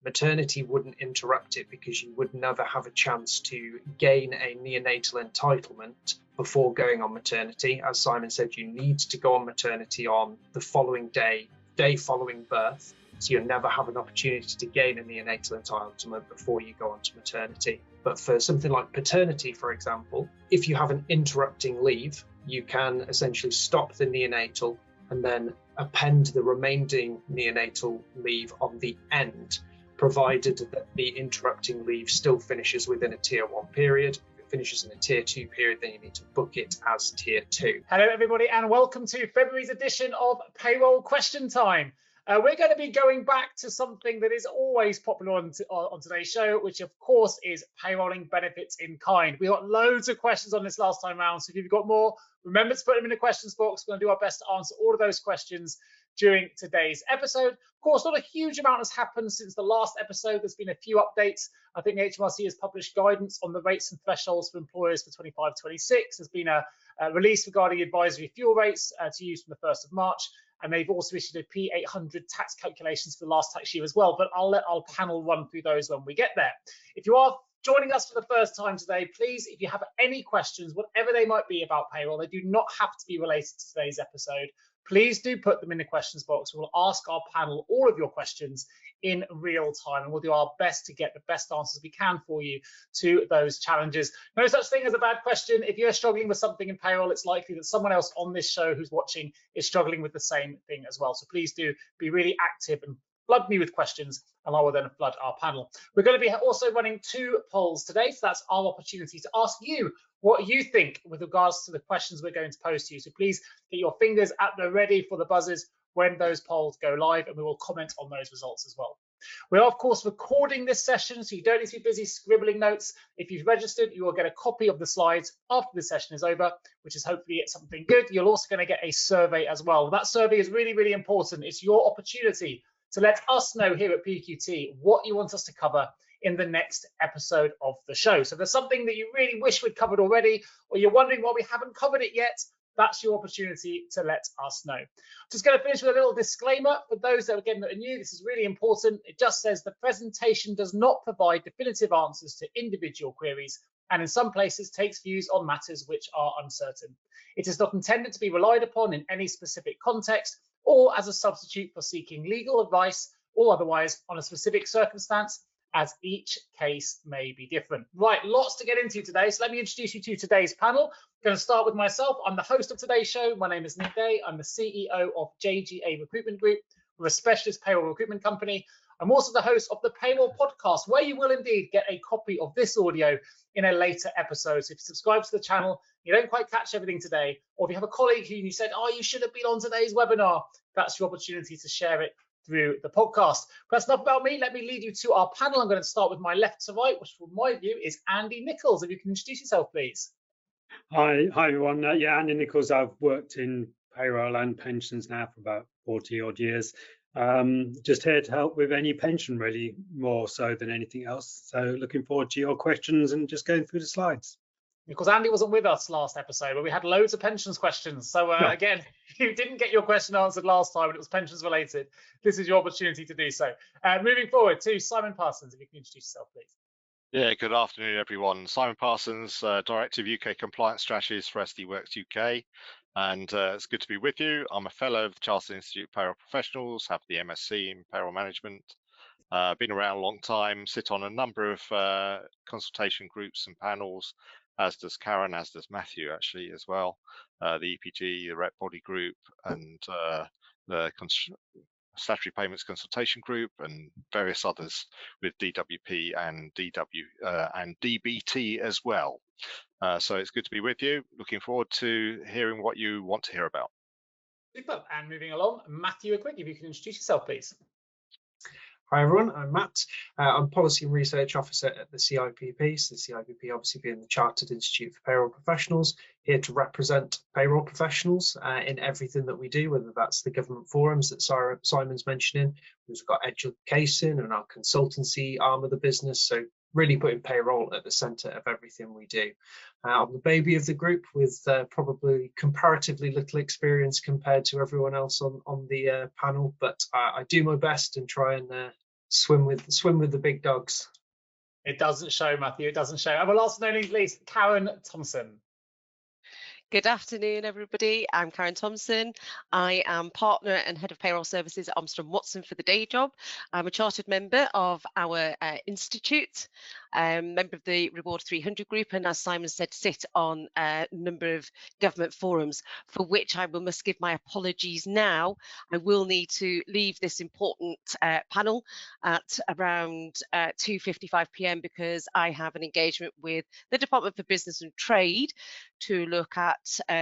Maternity wouldn't interrupt it because you would never have a chance to gain a neonatal entitlement before going on maternity. As Simon said, you need to go on maternity on the following day following birth. So you'll never have an opportunity to gain a neonatal entitlement before you go on to maternity. But for something like paternity, for example, if you have an interrupting leave, you can essentially stop the neonatal and then append the remaining neonatal leave on the end, provided that the interrupting leave still finishes within a Tier 1 period. If it finishes in a Tier 2 period, then you need to book it as Tier 2. Hello, everybody, and welcome to February's edition of Payroll Question Time. We're going to be going back to something that is always popular on today's show, which of course is payrolling benefits in kind. We got loads of questions on this last time around, so if you've got more, remember to put them in the questions box. We're going to do our best to answer all of those questions during today's episode. Of course, not a huge amount has happened since the last episode. There's been a few updates. I think HMRC has published guidance on the rates and thresholds for employers for 25-26. There's been a release regarding advisory fuel rates to use from the 1st of March. And they've also issued a P800 tax calculations for the last tax year as well. But I'll let our panel run through those when we get there. If you are joining us for the first time today, please, if you have any questions, whatever they might be about payroll, they do not have to be related to today's episode. Please do put them in the questions box. We'll ask our panel all of your questions in real time, and we'll do our best to get the best answers we can for you to those challenges. No such thing as a bad question. If you're struggling with something in payroll, it's likely that someone else on this show who's watching is struggling with the same thing as well. So please do be really active and flood me with questions, and I will then flood our panel. We're going to be also running 2 polls today, so that's our opportunity to ask you what you think with regards to the questions we're going to pose to you. So please get your fingers at the ready for the buzzers when those polls go live, and we will comment on those results as well. We are, of course, recording this session, so you don't need to be busy scribbling notes. If you've registered, you will get a copy of the slides after the session is over, which is hopefully something good. You're also going to get a survey as well. That survey is really, really important. It's your opportunity to let us know here at PQT what you want us to cover in the next episode of the show. So if there's something that you really wish we'd covered already, or you're wondering why we haven't covered it yet, that's your opportunity to let us know. Just going to finish with a little disclaimer for those that are new. This is really important. It just says the presentation does not provide definitive answers to individual queries, and in some places takes views on matters which are uncertain. It is not intended to be relied upon in any specific context or as a substitute for seeking legal advice or otherwise on a specific circumstance, as each case may be different. Right, lots to get into today, so let me introduce you to today's panel. I'm going to start with myself. I'm the host of today's show. My name is Nick Day. I'm the CEO of JGA Recruitment Group. We're a specialist payroll recruitment company. I'm also the host of the Payroll Podcast, where you will indeed get a copy of this audio in a later episode. So if you subscribe to the channel, you don't quite catch everything today, or if you have a colleague who you said, oh, you should have been on today's webinar, that's your opportunity to share it through the podcast. But that's enough about me. Let me lead you to our panel. I'm going to start with my left to right, which from my view is Andy Nichols. If you can introduce yourself, please. Hi everyone. Yeah, Andy Nichols. I've worked in payroll and pensions now for about 40 odd years. Just here to help with any pension, really, more so than anything else. So looking forward to your questions and just going through the slides. Because Andy wasn't with us last episode, but we had loads of pensions questions. So again, if you didn't get your question answered last time and it was pensions related, this is your opportunity to do so. Moving forward to Simon Parsons, if you can introduce yourself, please. Yeah, good afternoon, everyone. Simon Parsons, Director of UK Compliance Strategies for SD Worx UK. And it's good to be with you. I'm a fellow of the Chartered Institute of Payroll Professionals, have the MSc in Payroll Management. Been around a long time, sit on a number of consultation groups and panels, as does Karen, as does Matthew actually as well, the EPG, the Rep Body Group, and the Statutory Payments Consultation Group, and various others with DWP and DBT as well. So it's good to be with you. Looking forward to hearing what you want to hear about. Super. And moving along, Matthew Quick, if you can introduce yourself, please. Hi everyone, I'm Matt. I'm Policy and Research Officer at the CIPP. So the CIPP obviously being the Chartered Institute for Payroll Professionals, here to represent payroll professionals in everything that we do, whether that's the government forums that Simon's mentioning. We've got education and our consultancy arm of the business. So really putting payroll at the centre of everything we do. I'm the baby of the group with probably comparatively little experience compared to everyone else on the panel, but I do my best and try and Swim with the big dogs. It doesn't show, Matthew. It doesn't show. And last but not least, Karen Thompson. Good afternoon, everybody. I'm Karen Thompson. I am partner and head of payroll services at Armstrong Watson for the day job. I'm a chartered member of our institute, member of the Reward 300 group, and as Simon said, sit on a number of government forums, for which I must give my apologies now. I will need to leave this important panel at around 2:55 p.m. because I have an engagement with the Department for Business and Trade to look at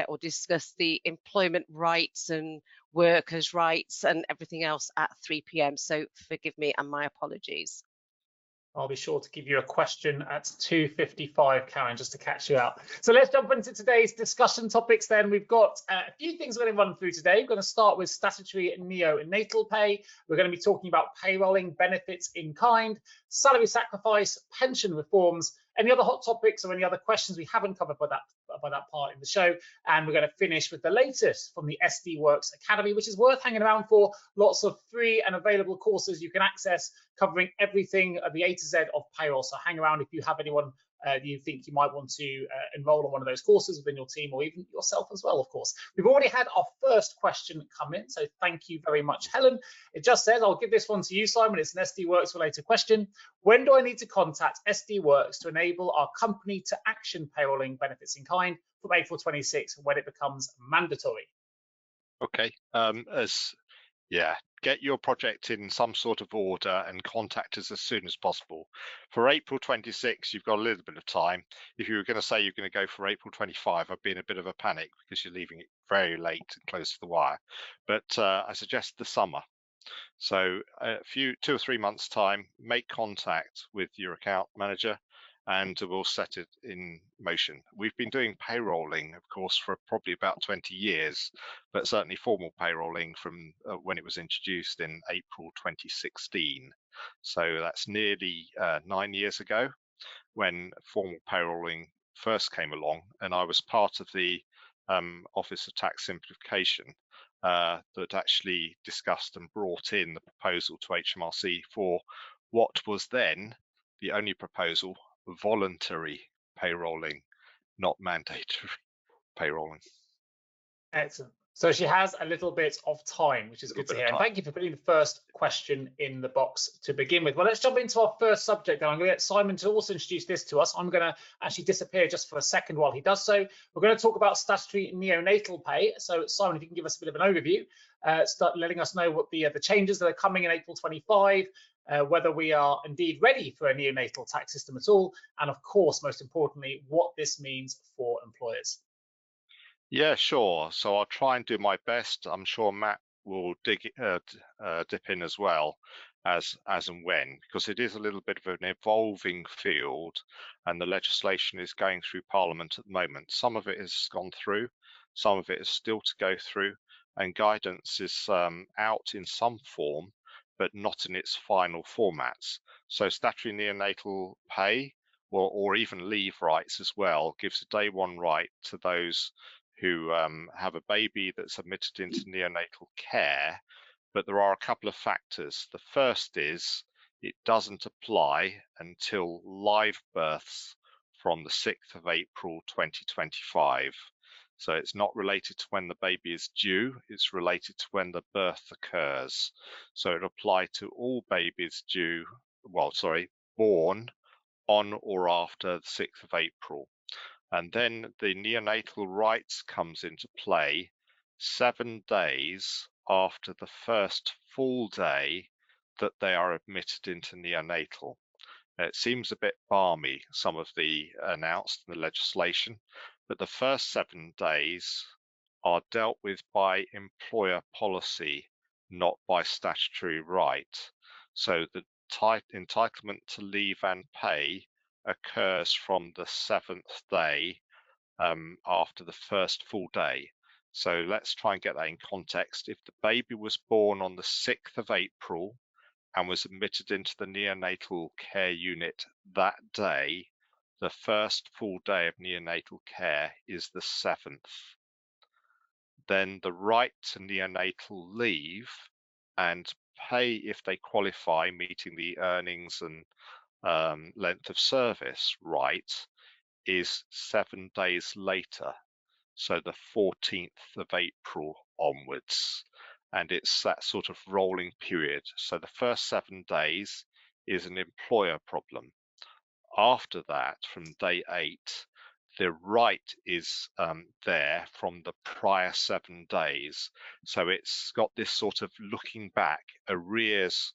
or discuss the employment rights and workers' rights and everything else at 3 p.m. So forgive me and my apologies. I'll be sure to give you a question at 2:55, Karen, just to catch you out. So let's jump into today's discussion topics then. We've got a few things we're going to run through today. We're going to start with statutory neonatal pay. We're going to be talking about payrolling, benefits in kind, salary sacrifice, pension reforms, any other hot topics or any other questions we haven't covered by that part in the show. And we're going to finish with the latest from the SD Worx Academy, which is worth hanging around for. Lots of free and available courses you can access covering everything at the A to Z of payroll. So hang around if you have anyone you think you might want to enroll on one of those courses within your team, or even yourself as well, of course. We've already had our first question come in, so thank you very much, Helen. It just says, I'll give this one to you, Simon. It's an SD Worx related question. When do I need to contact SD Worx to enable our company to action payrolling benefits in kind from April 26 when it becomes mandatory? Okay, get your project in some sort of order and contact us as soon as possible. For April 26, you've got a little bit of time. If you were going to say you're going to go for April 25, I'd be in a bit of a panic because you're leaving it very late and close to the wire. But I suggest the summer. So a 2 or 3 months time, make contact with your account manager and we'll set it in motion. We've been doing payrolling, of course, for probably about 20 years, but certainly formal payrolling from when it was introduced in April 2016. So that's nearly 9 years ago when formal payrolling first came along, and I was part of the Office of Tax Simplification that actually discussed and brought in the proposal to HMRC for what was then the only proposal, voluntary payrolling, not mandatory payrolling. Excellent. So she has a little bit of time, which is good to hear. And thank you for putting the first question in the box to begin with. Well, let's jump into our first subject. And I'm going to get Simon to also introduce this to us. I'm going to actually disappear just for a second while he does so. We're going to talk about statutory neonatal pay. So Simon, if you can give us a bit of an overview, start letting us know what the changes that are coming in April 25, whether we are indeed ready for a neonatal tax system at all, and of course, most importantly, what this means for employers. Yeah, sure. So I'll try and do my best. I'm sure Matt will dip in as well as and when, because it is a little bit of an evolving field and the legislation is going through Parliament at the moment. Some of it has gone through, some of it is still to go through, and guidance is out in some form, but not in its final formats. So statutory neonatal pay, or even leave rights as well, gives a day one right to those who have a baby that's admitted into neonatal care, but there are a couple of factors. The first is it doesn't apply until live births from the 6th of April 2025. So it's not related to when the baby is due, it's related to when the birth occurs. So it applies to all babies born on or after the 6th of April. And then the neonatal rights comes into play 7 days after the first full day that they are admitted into neonatal. It seems a bit balmy, some of the announced in the legislation, but the first 7 days are dealt with by employer policy, not by statutory right. So the entitlement to leave and pay occurs from the 7th day after the first full day. So let's try and get that in context. If the baby was born on the 6th of April and was admitted into the neonatal care unit that day, the first full day of neonatal care is the 7th. Then the right to neonatal leave and pay if they qualify, meeting the earnings and length of service right, is 7 days later, so the 14th of April onwards, and it's that sort of rolling period. So the first 7 days is an employer problem. After that, from day 8, the right is there from the prior 7 days. So it's got this sort of looking back, arrears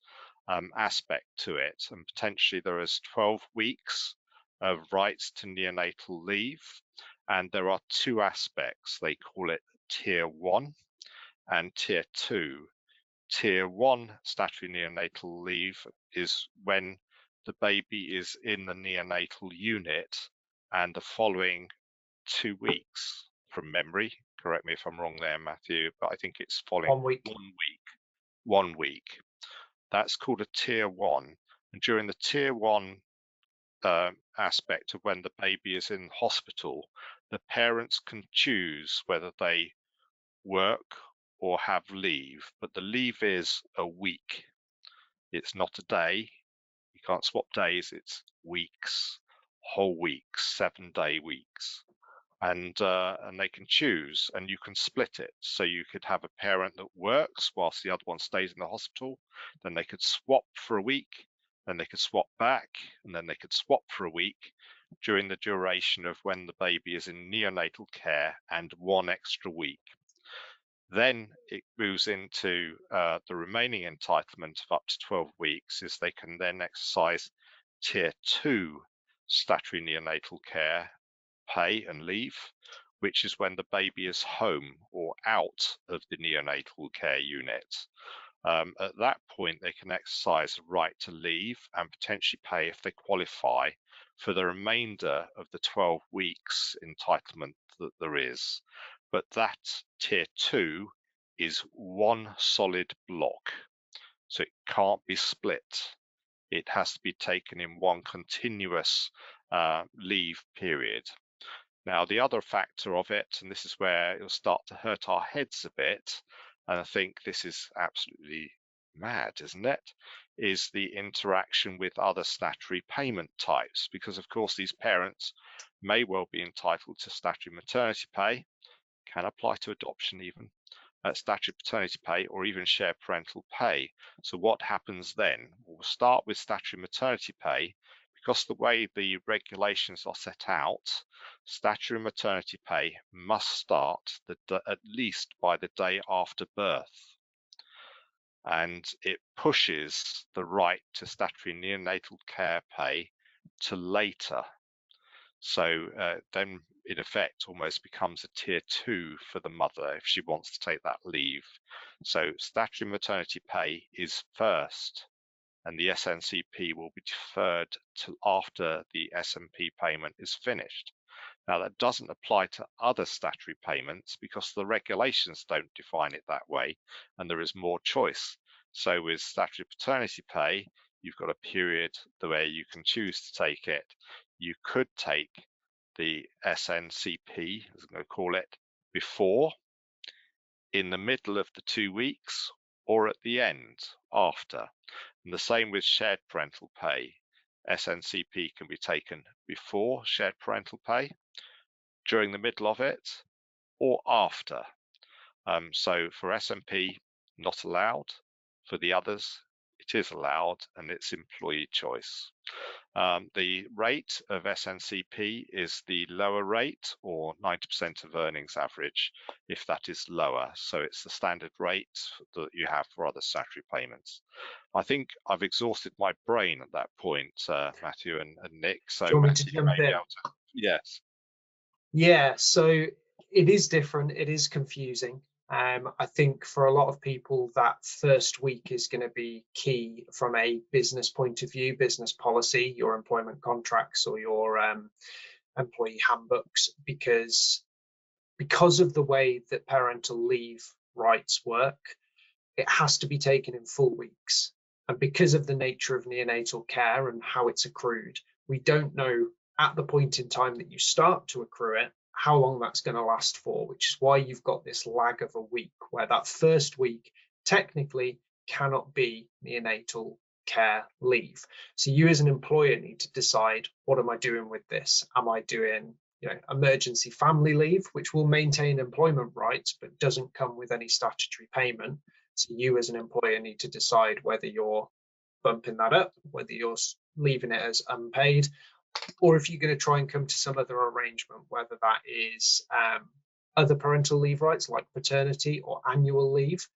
aspect to it, and potentially there is 12 weeks of rights to neonatal leave. And there are 2 aspects. They call it Tier 1 and Tier 2. Tier 1 statutory neonatal leave is when the baby is in the neonatal unit and the following 2 weeks, from memory. Correct me if I'm wrong there, Matthew, but I think it's following 1 week. 1 week. That's called a Tier 1. And during the Tier 1 aspect of when the baby is in hospital, the parents can choose whether they work or have leave, but the leave is a week. It's not a day. You can't swap days. It's weeks, whole weeks, 7-day weeks, and they can choose, and you can split it. So you could have a parent that works whilst the other one stays in the hospital. Then they could swap for a week. Then they could swap back, and then they could swap for a week during the duration of when the baby is in neonatal care and 1 extra week. Then it moves into the remaining entitlement of up to 12 weeks, is they can then exercise Tier 2 statutory neonatal care pay and leave, which is when the baby is home or out of the neonatal care unit. At that point, they can exercise the right to leave and potentially pay if they qualify for the remainder of the 12 weeks entitlement that there is. But that Tier 2 is one solid block, so it can't be split. It has to be taken in one continuous leave period. Now, the other factor of it, and this is where it'll start to hurt our heads a bit, and I think this is absolutely mad, isn't it, is the interaction with other statutory payment types, because of course these parents may well be entitled to statutory maternity pay, can apply to adoption even, statutory paternity pay, or even shared parental pay. So what happens then? We'll start with statutory maternity pay. Because the way the regulations are set out, statutory maternity pay must start at least by the day after birth. And it pushes the right to statutory neonatal care pay to later. So then, in effect, almost becomes a Tier 2 for the mother if she wants to take that leave. So statutory maternity pay is first, and the SNCP will be deferred till after the SMP payment is finished. Now, that doesn't apply to other statutory payments because the regulations don't define it that way, and there is more choice. So with statutory paternity pay, you've got a period where you can choose to take it. You could take the SNCP, as I'm going to call it, before, in the middle of the 2 weeks, or at the end, after. And the same with shared parental pay. SNCP can be taken before shared parental pay, during the middle of it, or after. So for SMP, not allowed. For the others, it is allowed, and it's employee choice. The rate of SNCP is the lower rate, or 90% of earnings average, if that is lower. So it's the standard rate that you have for other statutory payments. I think I've exhausted my brain at that point, Matthew and Nick. So Do you want me to Matthew, you jump may be in? able to. Yes. Yeah, so it is different. It is confusing. I think for a lot of people, that first week is going to be key from a business point of view, business policy, your employment contracts or your employee handbooks, because of the way that parental leave rights work, it has to be taken in full weeks. And because of the nature of neonatal care and how it's accrued, we don't know at the point in time that you start to accrue it how long that's going to last for, which is why you've got this lag of a week, where that first week technically cannot be neonatal care leave. So you as an employer need to decide, what am I doing with this? Am I doing emergency family leave, which will maintain employment rights but doesn't come with any statutory payment? So you as an employer need to decide whether you're bumping that up, whether you're leaving it as unpaid, or if you're going to try and come to some other arrangement, whether that is other parental leave rights like paternity or annual leave.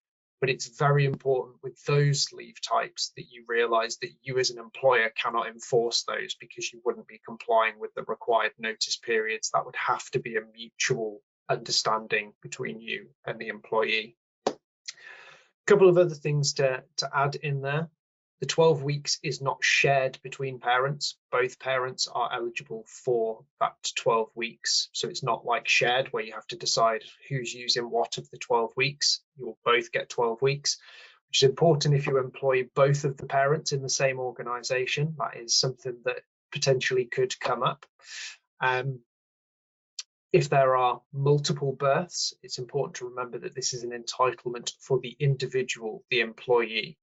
But it's very important with those leave types that you realise that you as an employer cannot enforce those, because you wouldn't be complying with the required notice periods. That would have to be a mutual understanding between you and the employee. A couple of other things to add in there. The 12 weeks is not shared between parents. Both parents are eligible for that 12 weeks. So it's not like shared where you have to decide who's using what of the 12 weeks. You will both get 12 weeks, which is important if you employ both of the parents in the same organisation. That is something that potentially could come up. If there are multiple births, it's important to remember that this is an entitlement for the individual, the employee.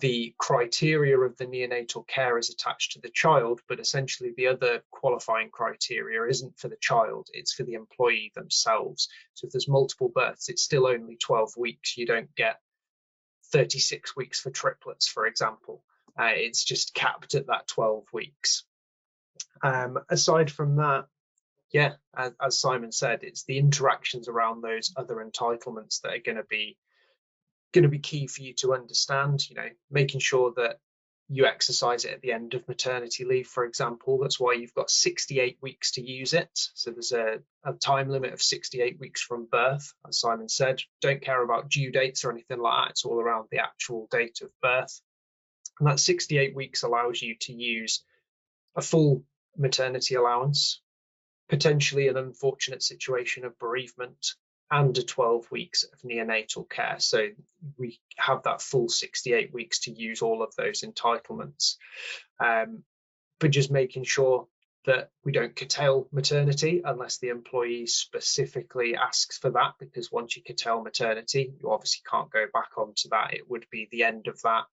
The criteria of the neonatal care is attached to the child, but essentially the other qualifying criteria isn't for the child, it's for the employee themselves. So if there's multiple births, it's still only 12 weeks. You don't get 36 weeks for triplets, for example. It's just capped at that 12 weeks. Aside from that, yeah, as Simon said, it's the interactions around those other entitlements that are going to be key for you to understand. Making sure that you exercise it at the end of maternity leave, for example. That's why you've got 68 weeks to use it. So there's a time limit of 68 weeks from birth. As Simon said, don't care about due dates or anything like that. It's all around the actual date of birth. And that 68 weeks allows you to use a full maternity allowance, potentially an unfortunate situation of bereavement, and 12 weeks of neonatal care. So we have that full 68 weeks to use all of those entitlements. But just making sure that we don't curtail maternity unless the employee specifically asks for that, because once you curtail maternity, you obviously can't go back onto that. It would be the end of that.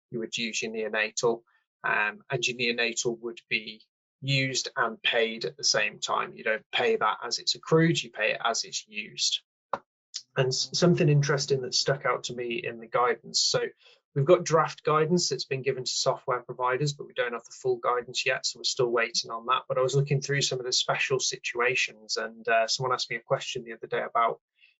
You would use your neonatal, and your neonatal would be used and paid at the same time. You don't pay that as it's accrued, you pay it as it's used. And something interesting that stuck out to me in the guidance. So we've got draft guidance that's been given to software providers, but we don't have the full guidance yet, so we're still waiting on that. But I was looking through some of the special situations, and someone asked me a question the other day about,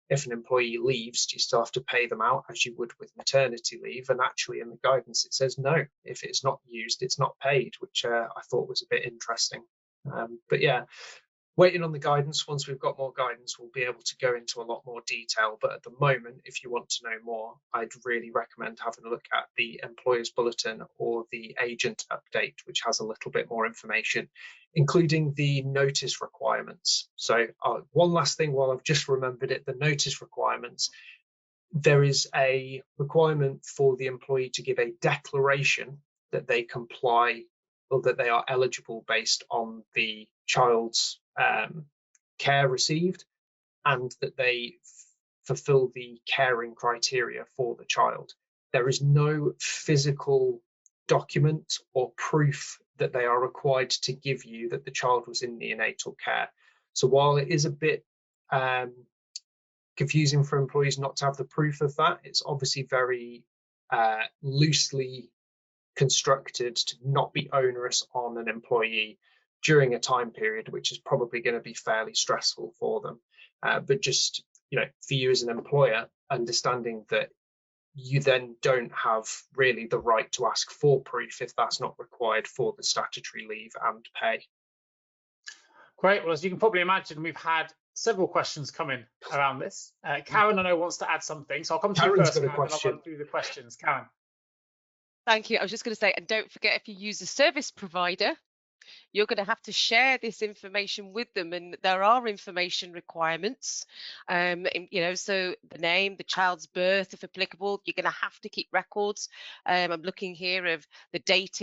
if an employee leaves, do you still have to pay them out as you would with maternity leave? And actually in the guidance it says no, if it's not used, it's not paid, which I thought was a bit interesting. But yeah, waiting on the guidance. Once we've got more guidance, we'll be able to go into a lot more detail. But at the moment, if you want to know more, I'd really recommend having a look at the Employers Bulletin or the Agent Update, which has a little bit more information, including the notice requirements. So one last thing while I've just remembered it, the notice requirements. There is a requirement for the employee to give a declaration that they comply or that they are eligible based on the child's care received, and that they fulfill the caring criteria for the child. There is no physical document or proof that they are required to give you that the child was in neonatal care. So while it is a bit confusing for employees not to have the proof of that, it's obviously very loosely constructed to not be onerous on an employee during a time period which is probably going to be fairly stressful for them. But just, for you as an employer, understanding that you then don't have really the right to ask for proof if that's not required for the statutory leave and pay. Great. Well, as you can probably imagine, we've had several questions come in around this. Karen, I know, wants to add something, so I'll come to you first, Karen, and I'll run through the questions. Karen. Thank you. I was just going to say, and don't forget, if you use a service provider, you're going to have to share this information with them, and there are information requirements. So the name, the child's birth, if applicable, you're going to have to keep records. I'm looking here of the date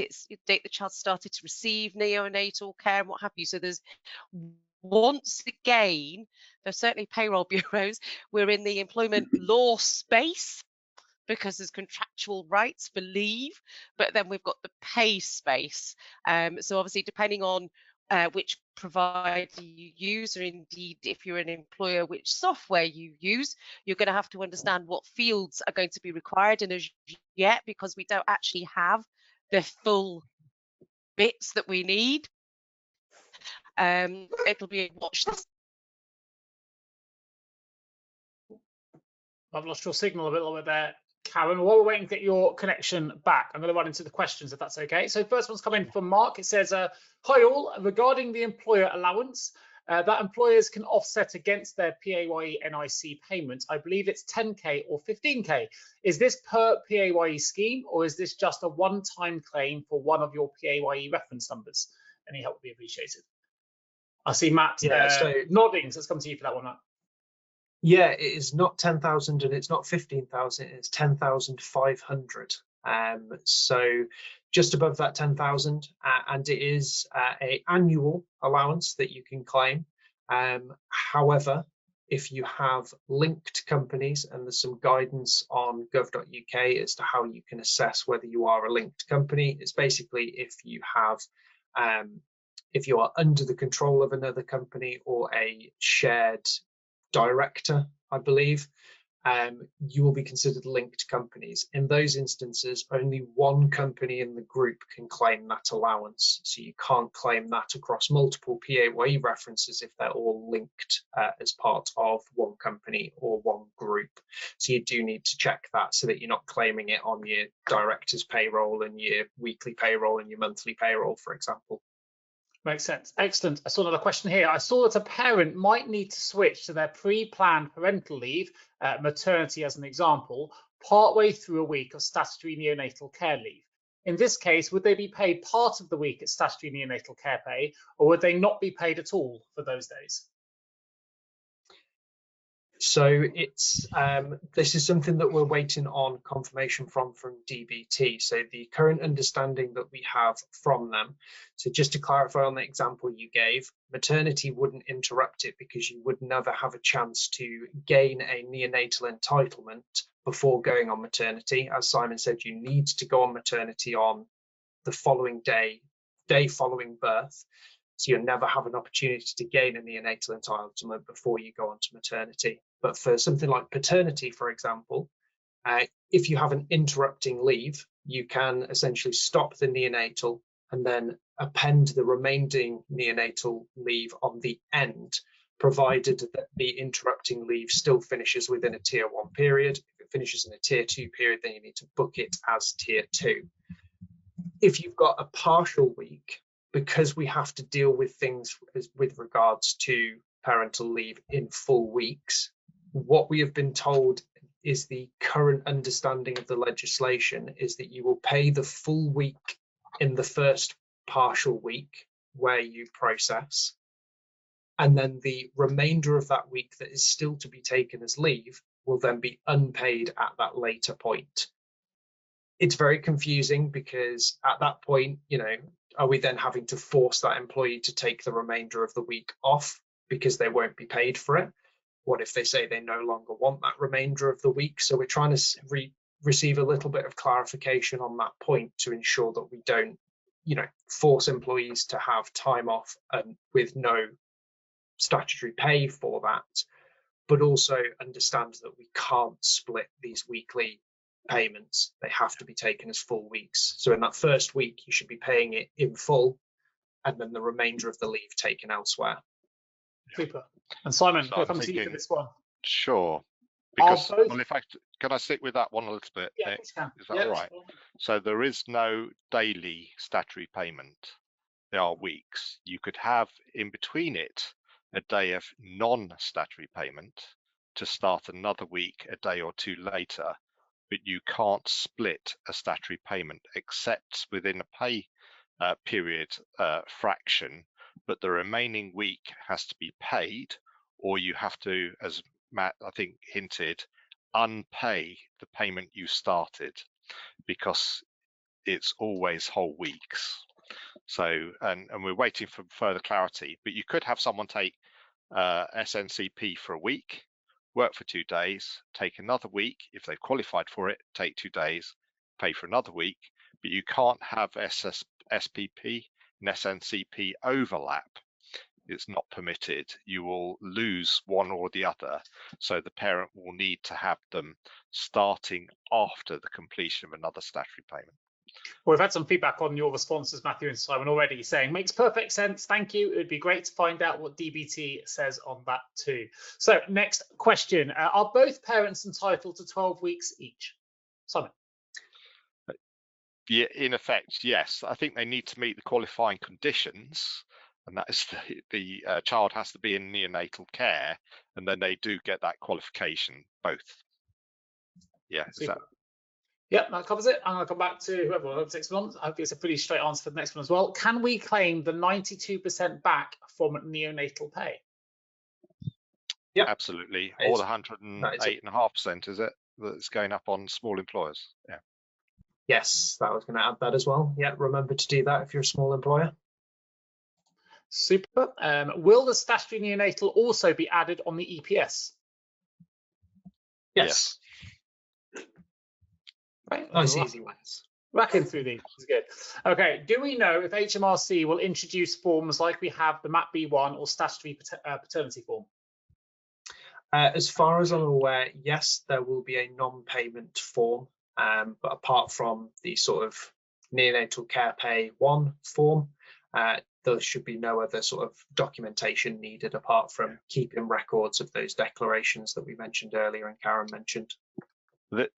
the child started to receive neonatal care and what have you. So there's, once again, there's certainly payroll bureaus, we're in the employment law space. because there's contractual rights for leave, but then we've got the pay space. So obviously, depending on which provider you use, or indeed if you're an employer, which software you use, you're going to have to understand what fields are going to be required. And as yet, because we don't actually have the full bits that we need, it'll be a watch this. I've lost your signal a little bit there, Karen. While we're waiting to get your connection back, I'm going to run into the questions, if that's okay. So first one's coming from Mark. It says, hi all, regarding the employer allowance that employers can offset against their PAYE NIC payments, I believe it's 10K or 15K. Is this per PAYE scheme, or is this just a one-time claim for one of your PAYE reference numbers? Any help would be appreciated. I see Matt nodding, so let's come to you for that one, Matt. Yeah, it is not 10,000 and it's not 15,000, it's 10,500. So just above that 10,000, and it is an annual allowance that you can claim. However, if you have linked companies, and there's some guidance on gov.uk as to how you can assess whether you are a linked company, it's basically if you have if you are under the control of another company or a shared director, I believe, you will be considered linked companies. In those instances, only one company in the group can claim that allowance. So you can't claim that across multiple PAYE references if they're all linked as part of one company or one group. So you do need to check that so that you're not claiming it on your director's payroll and your weekly payroll and your monthly payroll, for example. Makes sense. Excellent. I saw another question here. I saw that a parent might need to switch to their pre-planned parental leave, maternity as an example, partway through a week of statutory neonatal care leave. In this case, would they be paid part of the week at statutory neonatal care pay, or would they not be paid at all for those days? So it's this is something that we're waiting on confirmation from DBT. So the current understanding that we have from them, so just to clarify on the example you gave, maternity wouldn't interrupt it because you would never have a chance to gain a neonatal entitlement before going on maternity. As Simon said, you need to go on maternity on the following day following birth. So you'll never have an opportunity to gain a neonatal entitlement before you go on to maternity. But for something like paternity, for example, if you have an interrupting leave, you can essentially stop the neonatal and then append the remaining neonatal leave on the end, provided that the interrupting leave still finishes within a tier 1 period. If it finishes in a tier 2 period, then you need to book it as tier 2. If you've got a partial week, because we have to deal with things with regards to parental leave in full weeks, what we have been told is the current understanding of the legislation is that you will pay the full week in the first partial week where you process, and then the remainder of that week that is still to be taken as leave will then be unpaid at that later point. It's very confusing because at that point, are we then having to force that employee to take the remainder of the week off because they won't be paid for it? What if they say they no longer want that remainder of the week? So we're trying to receive a little bit of clarification on that point to ensure that we don't, force employees to have time off with no statutory pay for that, but also understand that we can't split these weekly payments. They have to be taken as full weeks. So in that first week, you should be paying it in full, and then the remainder of the leave taken elsewhere. Super. And Simon, I'll come to you for this one. Sure. Because, well, can I stick with that one a little bit? Yeah, please can. Is that all right? So there is no daily statutory payment. There are weeks. You could have in between it a day of non-statutory payment to start another week a day or two later, but you can't split a statutory payment except within a pay period fraction, but the remaining week has to be paid, or you have to, as Matt I think hinted, unpay the payment you started, because it's always whole weeks. So and we're waiting for further clarity, but you could have someone take SNCP for a week, work for 2 days, take another week. If they've qualified for it, take 2 days, pay for another week. But you can't have SPP and SNCP overlap. It's not permitted. You will lose one or the other. So the parent will need to have them starting after the completion of another statutory payment. Well, we've had some feedback on your responses, Matthew and Simon, already, saying makes perfect sense. Thank you. It would be great to find out what DBT says on that too. So next question. Are both parents entitled to 12 weeks each? Simon. Yeah, in effect, yes. I think they need to meet the qualifying conditions, and that is the child has to be in neonatal care, and then they do get that qualification, both. Yeah, is that... Yep, that covers it. I'm going to come back to whoever will have 6 months. I hope it's a pretty straight answer for the next one as well. Can we claim the 92% back from neonatal pay? Yeah, absolutely. Or the 108.5%, is it? That's going up on small employers. Yeah. Yes, that was going to add that as well. Yeah, remember to do that if you're a small employer. Super. Will the statutory neonatal also be added on the EPS? Yes. Right. Nice easy ones. Racking through these is good. Okay. Do we know if HMRC will introduce forms like we have the MAP B1 or statutory paternity form? As far as I'm aware, yes, there will be a non-payment form, but apart from the sort of neonatal care pay 1 form, there should be no other sort of documentation needed apart from keeping records of those declarations that we mentioned earlier and Karen mentioned.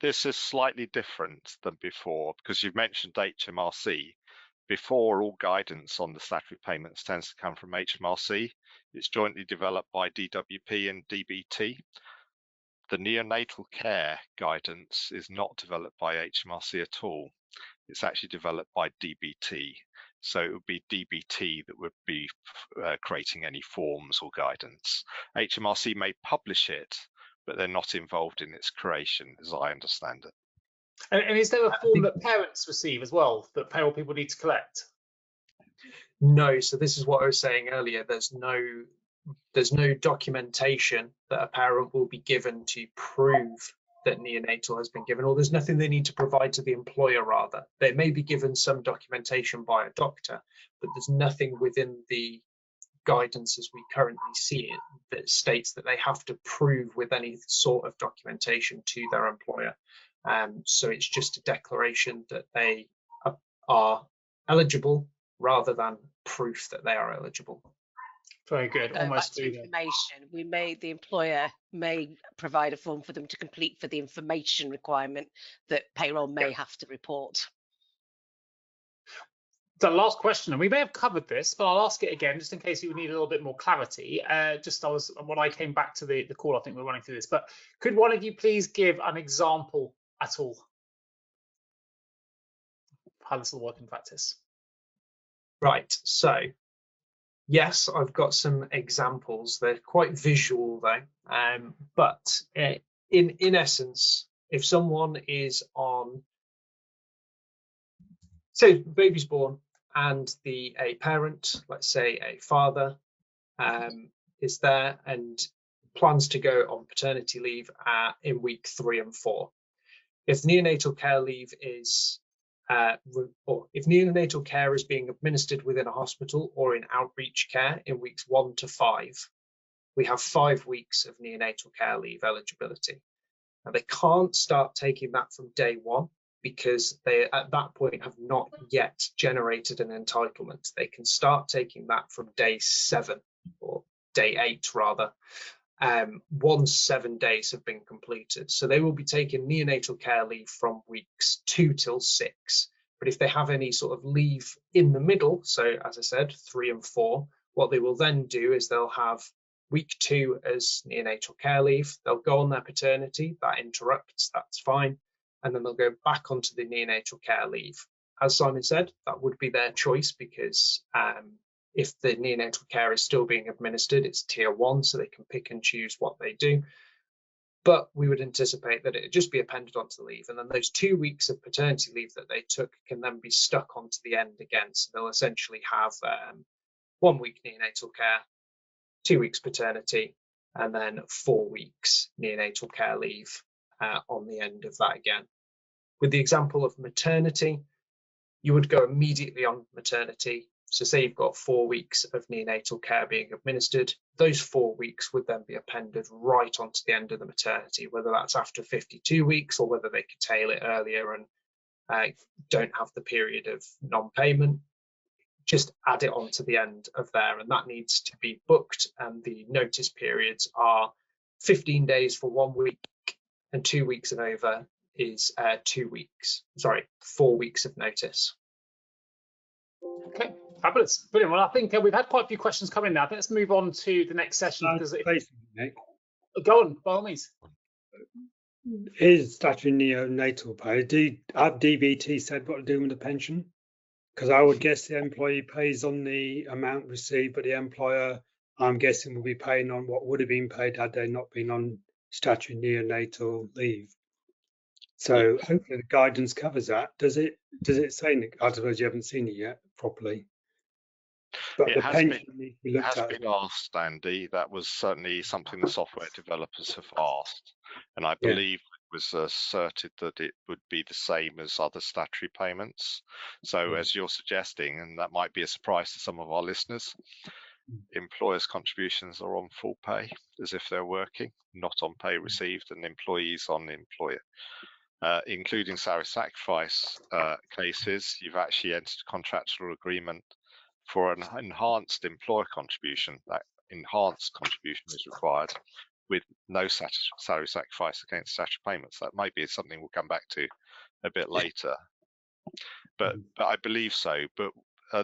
This is slightly different than before because you've mentioned HMRC. Before, all guidance on the statutory payments tends to come from HMRC. It's jointly developed by DWP and DBT. The neonatal care guidance is not developed by HMRC at all. It's actually developed by DBT. So it would be DBT that would be creating any forms or guidance. HMRC may publish it, but they're not involved in its creation, as I understand it. And is there a form that parents receive as well that payroll people need to collect? No, so this is what I was saying earlier. There's no documentation that a parent will be given to prove that neonatal has been given, or there's nothing they need to provide to the employer, rather. They may be given some documentation by a doctor, but there's nothing within the guidance as we currently see it that states that they have to prove with any sort of documentation to their employer. So it's just a declaration that they are eligible rather than proof that they are eligible. Very good. Almost back to information. The employer may provide a form for them to complete for the information requirement that payroll may have to report. The last question, and we may have covered this, but I'll ask it again just in case you need a little bit more clarity. When I came back to the call, I think we're running through this, but could one of you please give an example at all how this will work in practice? Right, so yes, I've got some examples. They're quite visual though, but in essence, if someone is on, say, baby's born, and a parent, let's say a father, is there and plans to go on paternity leave in week 3 and 4. If neonatal care leave is, or if neonatal care is being administered within a hospital or in outreach care in weeks 1 to 5, we have 5 weeks of neonatal care leave eligibility. Now they can't start taking that from day 1 because they at that point have not yet generated an entitlement. They can start taking that from day 7 or day 8 rather, once 7 days have been completed. So they will be taking neonatal care leave from weeks 2 till 6. But if they have any sort of leave in the middle, so as I said, 3 and 4, what they will then do is they'll have week 2 as neonatal care leave. They'll go on their paternity, that interrupts, that's fine. And then they'll go back onto the neonatal care leave. As Simon said, that would be their choice because if the neonatal care is still being administered, it's tier 1, so they can pick and choose what they do. But we would anticipate that it would just be appended onto the leave. And then those 2 weeks of paternity leave that they took can then be stuck onto the end again. So they'll essentially have 1 week neonatal care, 2 weeks paternity, and then 4 weeks neonatal care leave on the end of that again. With the example of maternity, you would go immediately on maternity. So say you've got 4 weeks of neonatal care being administered, those 4 weeks would then be appended right onto the end of the maternity, whether that's after 52 weeks or whether they could tail it earlier and don't have the period of non-payment. Just add it on to the end of there, and that needs to be booked, and the notice periods are 15 days for 1 week, and 2 weeks and over is 4 weeks of notice. Okay, fabulous, brilliant. Well, I think we've had quite a few questions coming now. I think let's move on to the next session. Nick, go on, by all means. is statutory neonatal pay, have DBT said what to do with the pension? Because I would guess the employee pays on the amount received, but the employer, I'm guessing, will be paying on what would have been paid had they not been on statutory neonatal leave. So hopefully the guidance covers that. Does it say, Nick? I suppose you haven't seen it yet properly. But the pension needs to be looked at. It has been asked, Andy. That was certainly something the software developers have asked, and I believe it was asserted that it would be the same as other statutory payments. So as you're suggesting, and that might be a surprise to some of our listeners, employers' contributions are on full pay as if they're working, not on pay received, and employees on employer. Including salary sacrifice cases, you've actually entered a contractual agreement for an enhanced employer contribution. That enhanced contribution is required with no salary sacrifice against statutory payments. That might be something we'll come back to a bit later, but I believe so. But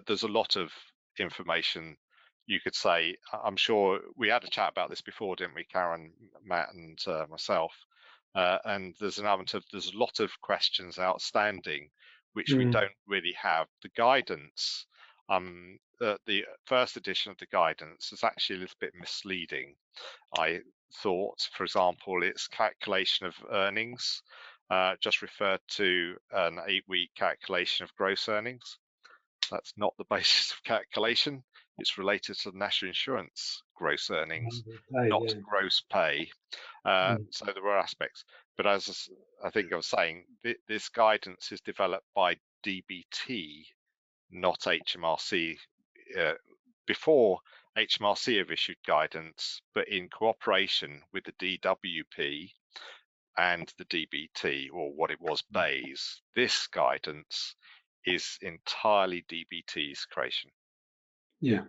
there's a lot of information you could say. I'm sure we had a chat about this before, didn't we, Karen, Matt, and myself? And there's a lot of questions outstanding which we don't really have. The guidance, the first edition of the guidance is actually a little bit misleading. I thought, for example, its calculation of earnings just referred to an 8-week calculation of gross earnings. That's not the basis of calculation. It's related to national insurance gross earnings, not gross pay. So there were aspects. But as I think I was saying, this guidance is developed by DBT, not HMRC. Before HMRC have issued guidance, but in cooperation with the DWP and the DBT, or what it was, BAYS, this guidance is entirely DBT's creation. Yeah.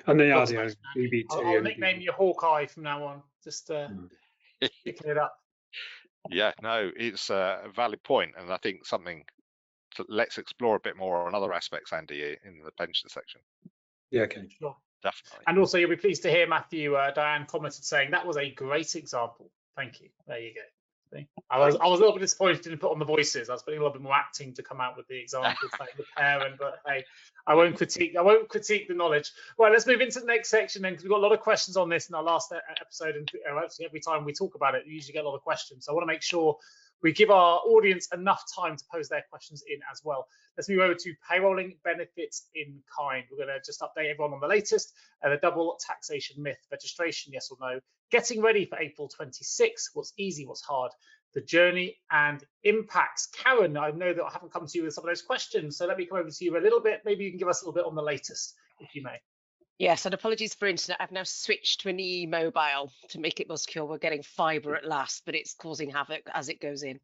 And they are the only DBT. I'll nickname you Hawkeye from now on, just picking it up. Yeah, no, it's a valid point, and I think something let's explore a bit more on other aspects, Andy, in the pension section. Yeah, okay. Sure. Definitely. And also, you'll be pleased to hear Matthew, Diane commented saying that was a great example. Thank you. There you go. I was a little bit disappointed didn't put on the voices. I was putting a little bit more acting to come out with the examples, like the parent. But hey, I won't critique the knowledge. Right, let's move into the next section then, because we've got a lot of questions on this in our last episode, and actually every time we talk about it, we usually get a lot of questions. So I want to make sure we give our audience enough time to pose their questions in as well. Let's move over to payrolling benefits in kind. We're going to just update everyone on the latest, the double taxation myth, registration, yes or no, getting ready for April 26, what's easy, what's hard, the journey and impacts. Karen, I know that I haven't come to you with some of those questions, so let me come over to you a little bit. Maybe you can give us a little bit on the latest, if you may. Yes, and apologies for internet. I've now switched to an e-mobile to make it more secure. We're getting fibre at last, but it's causing havoc as it goes in.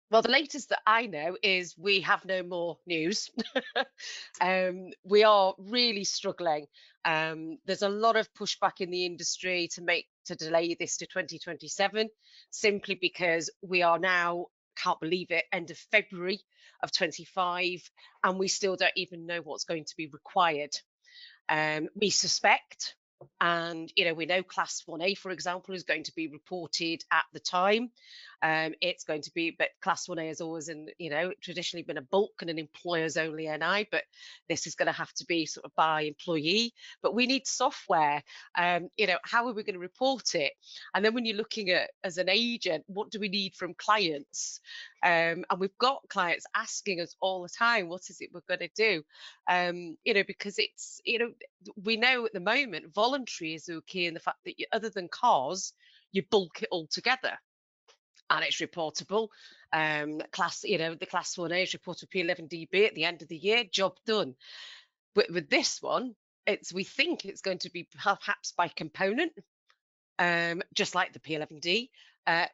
Well, the latest that I know is we have no more news. We are really struggling. There's a lot of pushback in the industry to delay this to 2027, simply because we are now, can't believe it, end of February of 25, and we still don't even know what's going to be required. We suspect, and we know Class 1A, for example, is going to be reported at the time. It's going to be, but Class 1A has always, traditionally been a bulk and an employers only NI, but this is going to have to be sort of by employee. But we need software. How are we going to report it? And then when you're looking at, as an agent, what do we need from clients? And we've got clients asking us all the time, what is it we're going to do? Because it's, we know at the moment voluntary is okay in the fact that other than cars, you bulk it all together and it's reportable. The Class 1A is reported P11DB at the end of the year, job done. But with this one, we think it's going to be perhaps by component, just like the P11D,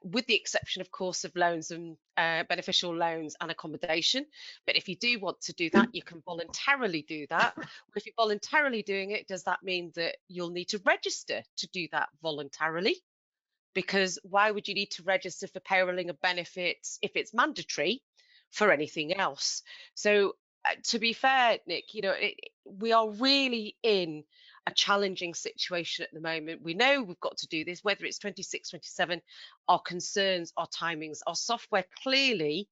with the exception, of course, of loans and beneficial loans and accommodation. But if you do want to do that, you can voluntarily do that. But if you're voluntarily doing it, does that mean that you'll need to register to do that voluntarily? Because why would you need to register for payrolling of benefits if it's mandatory for anything else? So to be fair, Nick, we are really in a challenging situation at the moment. We know we've got to do this, whether it's 26, 27, our concerns, our timings, our software clearly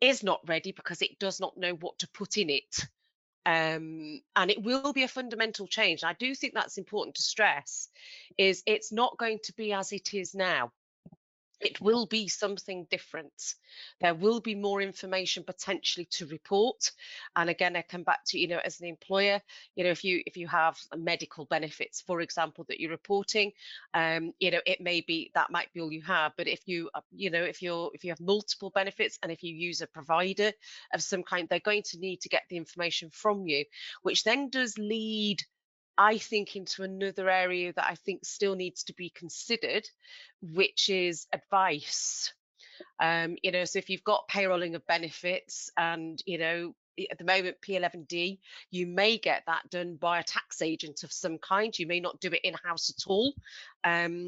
is not ready because it does not know what to put in it. And it will be a fundamental change. I do think that's important to stress, is it's not going to be as it is now. It will be something different. There will be more information potentially to report. And again, I come back to, as an employer, if you have medical benefits, for example, that you're reporting, it may be that might be all you have. But if you have multiple benefits and if you use a provider of some kind, they're going to need to get the information from you, which then does lead, I think, into another area that I think still needs to be considered, which is advice. So if you've got payrolling of benefits and, at the moment, P11D, you may get that done by a tax agent of some kind. You may not do it in-house at all.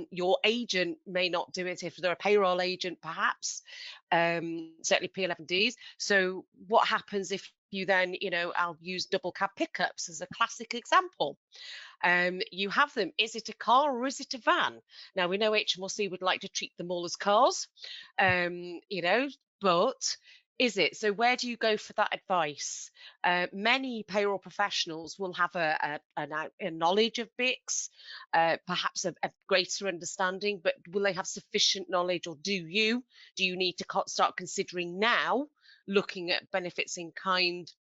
Your agent may not do it if they're a payroll agent, perhaps, certainly P11Ds. So what happens if you then, I'll use double cab pickups as a classic example. You have them. Is it a car or is it a van? Now, we know HMRC would like to treat them all as cars, but is it? So where do you go for that advice? Many payroll professionals will have a knowledge of BICS, perhaps a greater understanding, but will they have sufficient knowledge, or do you need to start considering now, looking at benefits in kind,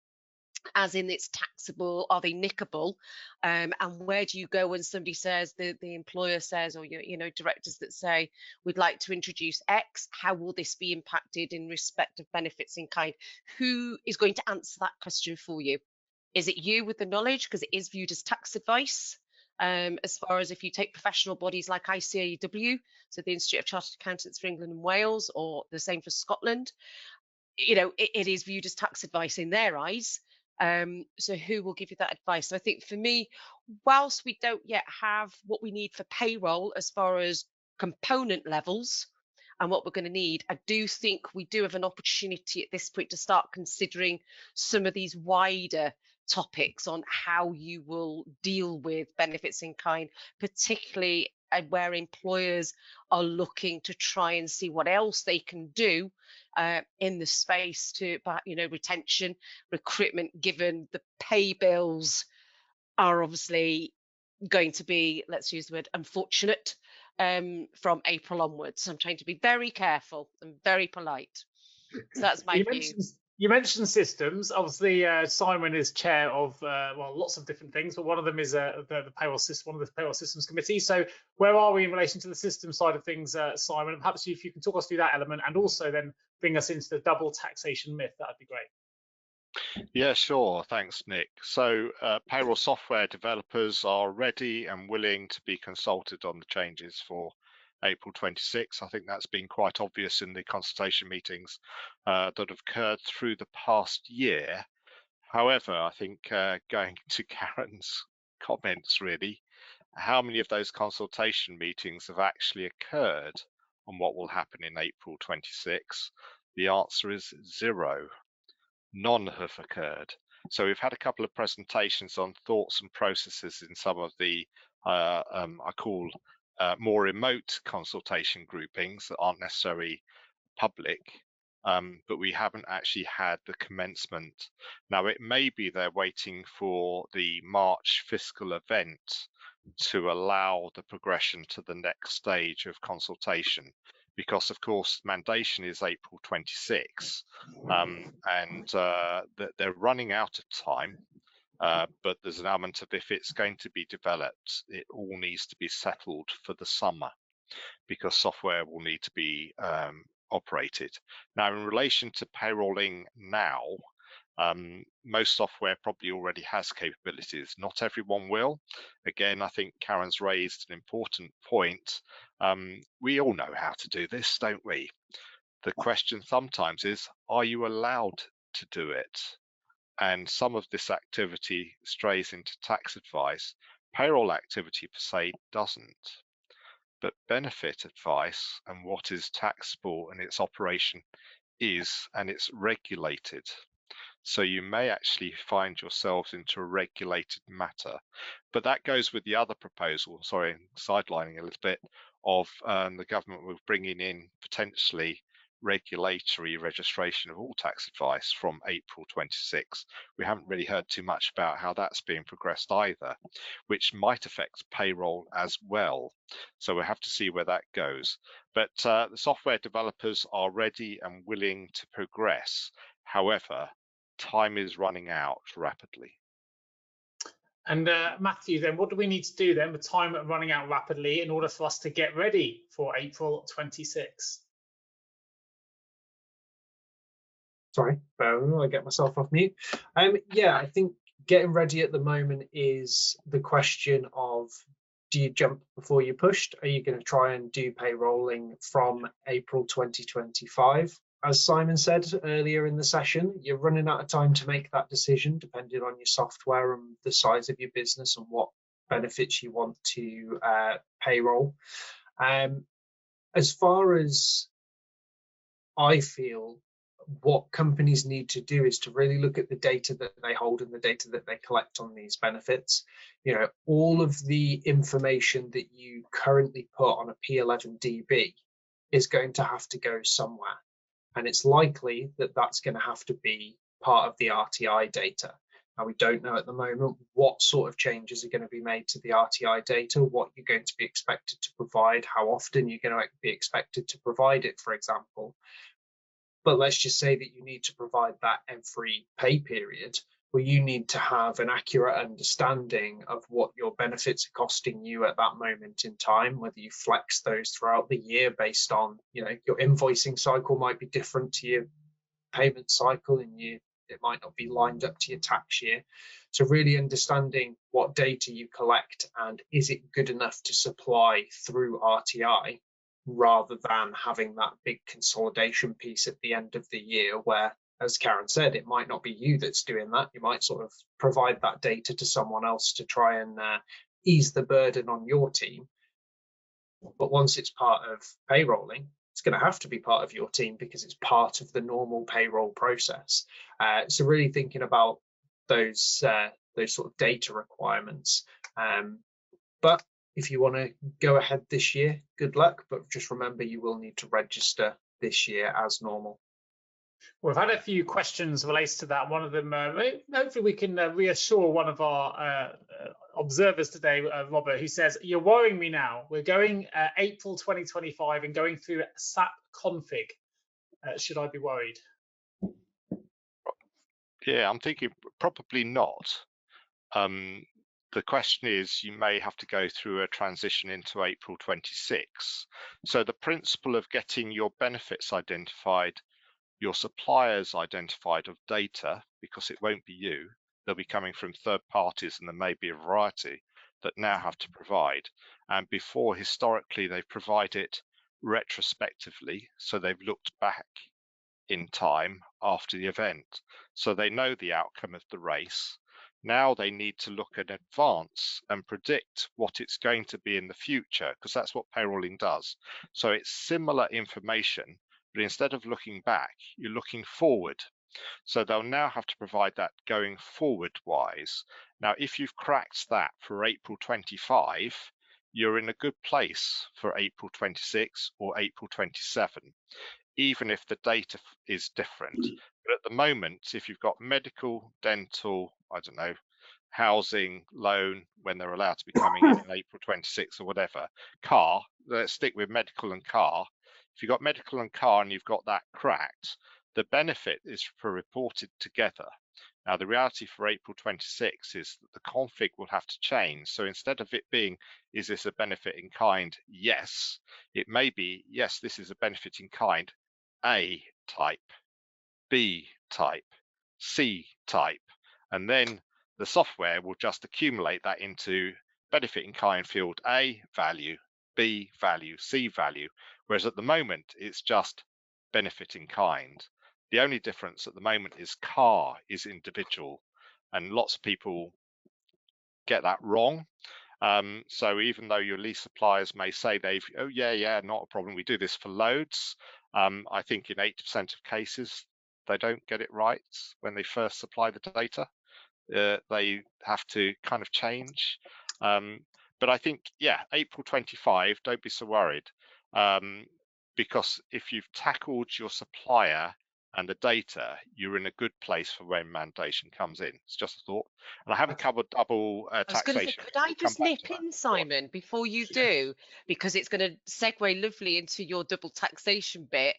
as in it's taxable, are they nickable, and where do you go when somebody says, the employer says, or directors that say, we'd like to introduce X, how will this be impacted in respect of benefits in kind? Who is going to answer that question for you? Is it you with the knowledge, because it is viewed as tax advice? As far as if you take professional bodies like ICAEW, so the Institute of Chartered Accountants for England and Wales, or the same for Scotland, it is viewed as tax advice in their eyes. So who will give you that advice? So I think for me, whilst we don't yet have what we need for payroll as far as component levels and what we're going to need, I do think we do have an opportunity at this point to start considering some of these wider topics on how you will deal with benefits in kind, particularly where employers are looking to try and see what else they can do in the space to, retention, recruitment, given the pay bills are obviously going to be, let's use the word, unfortunate from April onwards. I'm trying to be very careful and very polite. So that's my view. You mentioned systems. Obviously, Simon is chair of lots of different things, but one of them is the payroll system, one of the payroll systems committee. So, where are we in relation to the system side of things, Simon? And perhaps if you can talk us through that element, and also then bring us into the double taxation myth, that would be great. Yeah, sure. Thanks, Nick. So, payroll software developers are ready and willing to be consulted on the changes for April 26. I think that's been quite obvious in the consultation meetings that have occurred through the past year. However, I think going to Karen's comments, really, how many of those consultation meetings have actually occurred on what will happen in April 26? The answer is 0. None have occurred. So we've had a couple of presentations on thoughts and processes in some of the I call more remote consultation groupings that aren't necessarily public, but we haven't actually had the commencement. Now, it may be they're waiting for the March fiscal event to allow the progression to the next stage of consultation, because of course mandation is April 26, and they're running out of time. But there's an element of, if it's going to be developed, it all needs to be settled for the summer, because software will need to be operated. Now, in relation to payrolling now, most software probably already has capabilities. Not everyone will. Again, I think Karen's raised an important point. We all know how to do this, don't we? The question sometimes is, are you allowed to do it? And some of this activity strays into tax advice. Payroll activity per se doesn't, but benefit advice and what is taxable and its operation is, and it's regulated. So you may actually find yourselves into a regulated matter. But that goes with the other proposal, sorry, sidelining a little bit, of the government will bringing in potentially regulatory registration of all tax advice from April 26. We haven't really heard too much about how that's being progressed either, which might affect payroll as well. So we'll have to see where that goes. But the software developers are ready and willing to progress. However, time is running out rapidly. And Matthew, then what do we need to do then with time running out rapidly in order for us to get ready for April 26? Sorry, I get myself off mute. Yeah, I think getting ready at the moment is the question of, do you jump before you're pushed? Are you going to try and do payrolling from April 2025? As Simon said earlier in the session, you're running out of time to make that decision, depending on your software and the size of your business and what benefits you want to payroll. As far as I feel, what companies need to do is to really look at the data that they hold and the data that they collect on these benefits. You know, all of the information that you currently put on a P11DB is going to have to go somewhere. And it's likely that that's going to have to be part of the RTI data. Now, we don't know at the moment what sort of changes are going to be made to the RTI data, what you're going to be expected to provide, how often you're going to be expected to provide it, for example. But let's just say that you need to provide that every pay period, where you need to have an accurate understanding of what your benefits are costing you at that moment in time, whether you flex those throughout the year based on, you know, your invoicing cycle might be different to your payment cycle, and it might not be lined up to your tax year. So really understanding what data you collect and is it good enough to supply through RTI, rather than having that big consolidation piece at the end of the year where, as Karen said, it might not be you that's doing that. You might sort of provide that data to someone else to try and ease the burden on your team. But once it's part of payrolling, it's going to have to be part of your team because it's part of the normal payroll process. So really thinking about those sort of data requirements. But if you want to go ahead this year, good luck. But just remember, you will need to register this year as normal. We've had a few questions related to that. One of them, hopefully we can reassure one of our observers today, Robert, who says, you're worrying me now. We're going April 2025 and going through SAP config. Should I be worried? Yeah, I'm thinking probably not. The question is, you may have to go through a transition into April 26. So the principle of getting your benefits identified, your suppliers identified of data, because it won't be you, they'll be coming from third parties, and there may be a variety that now have to provide. And before, historically, they provide it retrospectively, so they've looked back in time after the event, so they know the outcome of the race. Now they need to look in advance and predict what it's going to be in the future, because that's what payrolling does. So it's similar information, but instead of looking back, you're looking forward. So they'll now have to provide that going forward wise. Now, if you've cracked that for April 25, you're in a good place for April 26 or April 27. even if the data is different. But at the moment, if you've got medical, dental, I don't know, housing, loan, when they're allowed to be coming in April 26 or whatever, car, let's stick with medical and car. If you've got medical and car and you've got that cracked, the benefit is for reported together. Now, the reality for April 26 is that the config will have to change. So instead of it being, is this a benefit in kind? Yes, it may be, yes, this is a benefit in kind, A type, B type, C type, and then the software will just accumulate that into benefit in kind field A value, B value, C value, whereas at the moment it's just benefit in kind. The only difference at the moment is car is individual, and lots of people get that wrong. So even though your lease suppliers may say oh yeah, not a problem, we do this for loads, I think in 80% of cases they don't get it right when they first supply the data. They have to kind of change. But I think, yeah, April 25, don't be so worried, because if you've tackled your supplier and the data, you're in a good place for when mandation comes in. It's just a thought. And I haven't covered double taxation. I was going to say, could I just nip in, Simon, before you do, because it's going to segue lovely into your double taxation bit.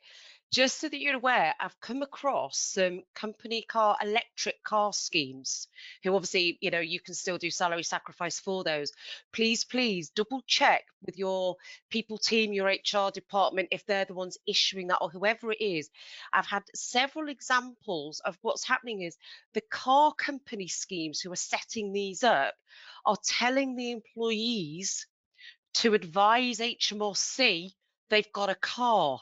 Just so that you're aware, I've come across some company car, electric car schemes who obviously, you know, you can still do salary sacrifice for those. Please double check with your people team, your HR department, if they're the ones issuing that or whoever it is. I've had several examples of what's happening is the car company schemes who are setting these up are telling the employees to advise HMRC they've got a car.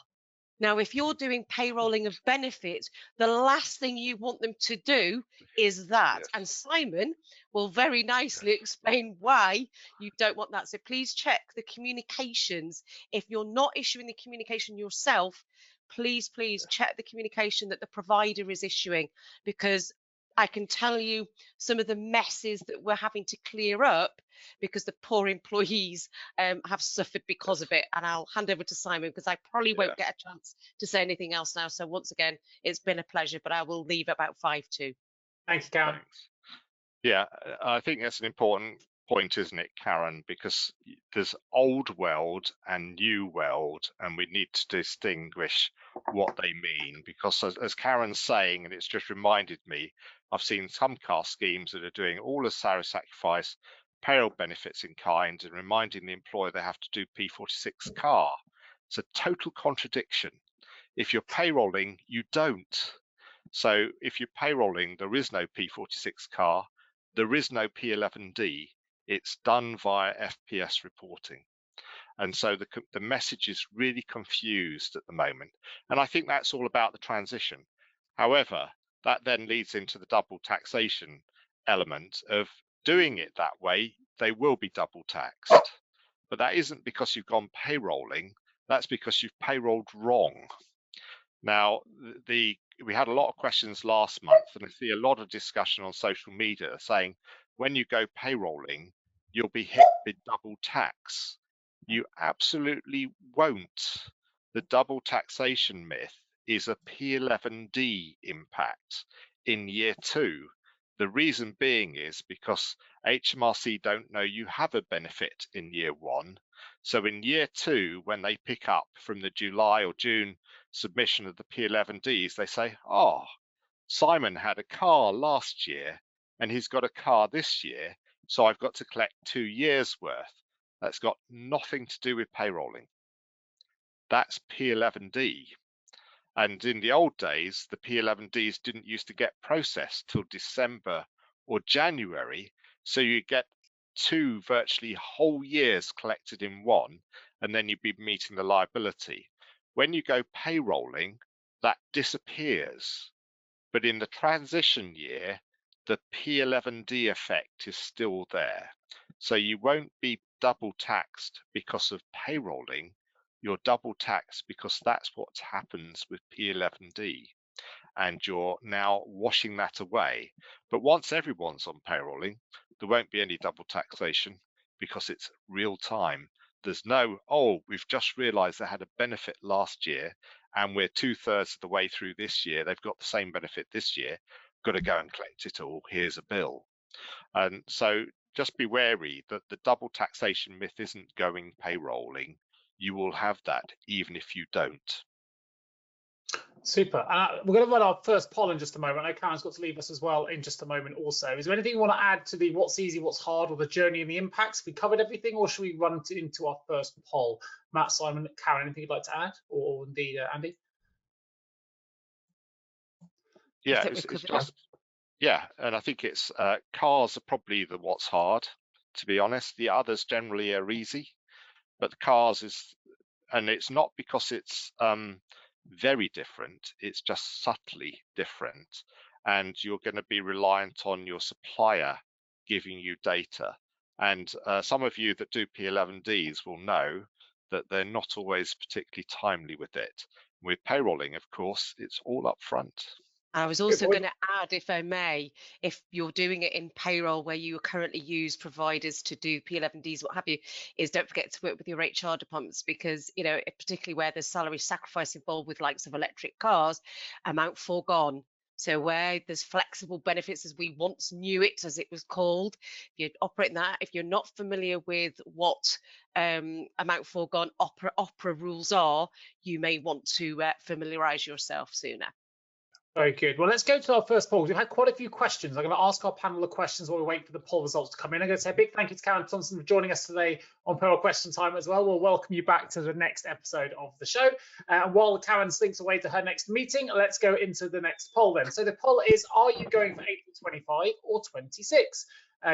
Now, if you're doing payrolling of benefits, the last thing you want them to do is that. Yes. And Simon will very nicely explain why you don't want that. So please check the communications. If you're not issuing the communication yourself, please check the communication that the provider is issuing, because I can tell you some of the messes that we're having to clear up because the poor employees have suffered because of it. And I'll hand over to Simon because I probably won't get a chance to say anything else now. So once again, it's been a pleasure, but I will leave about 5-2. Thank you, Karen. Thanks. Yeah, I think that's an important point, isn't it, Karen? Because there's old world and new world, and we need to distinguish what they mean. Because as Karen's saying, and it's just reminded me, I've seen some car schemes that are doing all the salary sacrifice, payroll benefits in kind, and reminding the employer they have to do P46 car. It's a total contradiction. If you're payrolling, you don't. So if you're payrolling, there is no P46 car. There is no P11D. It's done via FPS reporting. And so the message is really confused at the moment. And I think that's all about the transition. However, that then leads into the double taxation element of doing it that way. They will be double taxed. But that isn't because you've gone payrolling. That's because you've payrolled wrong. Now, we had a lot of questions last month, and I see a lot of discussion on social media saying when you go payrolling, you'll be hit with double tax. You absolutely won't. The double taxation myth is a P11D impact in year 2. The reason being is because HMRC don't know you have a benefit in year 1. So in year 2, when they pick up from the July or June submission of the P11Ds, they say, oh, Simon had a car last year and he's got a car this year, so I've got to collect 2 years worth. That's got nothing to do with payrolling. That's P11D. And in the old days, the P11Ds didn't used to get processed till December or January, so you get 2 virtually whole years collected in one, and then you'd be meeting the liability. When you go payrolling, that disappears. But in the transition year, the P11D effect is still there. So you won't be double taxed because of payrolling. You're double taxed because that's what happens with P11D. And you're now washing that away. But once everyone's on payrolling, there won't be any double taxation because it's real time. There's no, oh, we've just realized they had a benefit last year and we're 2/3 of the way through this year, they've got the same benefit this year, got to go and collect it all, here's a bill. And so just be wary that the double taxation myth isn't going payrolling. You will have that even if you don't. Super. We're going to run our first poll in just a moment. I know Karen's got to leave us as well in just a moment also. Is there anything you want to add to the what's easy, what's hard, or the journey and the impacts? Have we covered everything, or should we run into our first poll? Matt, Simon, Karen, anything you'd like to add? Or indeed, Andy? Yeah, it's just, yeah, and I think it's cars are probably the what's hard, to be honest. The others generally are easy, but the cars is, and it's not because it's very different, it's just subtly different, and you're going to be reliant on your supplier giving you data. And some of you that do P11Ds will know that they're not always particularly timely with it. With payrolling, of course, it's all up front. I was also going to add, if I may, if you're doing it in payroll where you currently use providers to do P11Ds, what have you, is don't forget to work with your HR departments, because, you know, particularly where there's salary sacrifice involved with likes of electric cars, amount foregone. So where there's flexible benefits as we once knew it, as it was called, if you're operating that, if you're not familiar with what amount foregone opera rules are, you may want to familiarise yourself sooner. Very good. Well, let's go to our first poll. We've had quite a few questions. I'm going to ask our panel of questions while we wait for the poll results to come in. I'm going to say a big thank you to Karen Thompson for joining us today on Payroll Question Time as well. We'll welcome you back to the next episode of the show. And while Karen slinks away to her next meeting, let's go into the next poll then. So the poll is, are you going for April 25 or 26?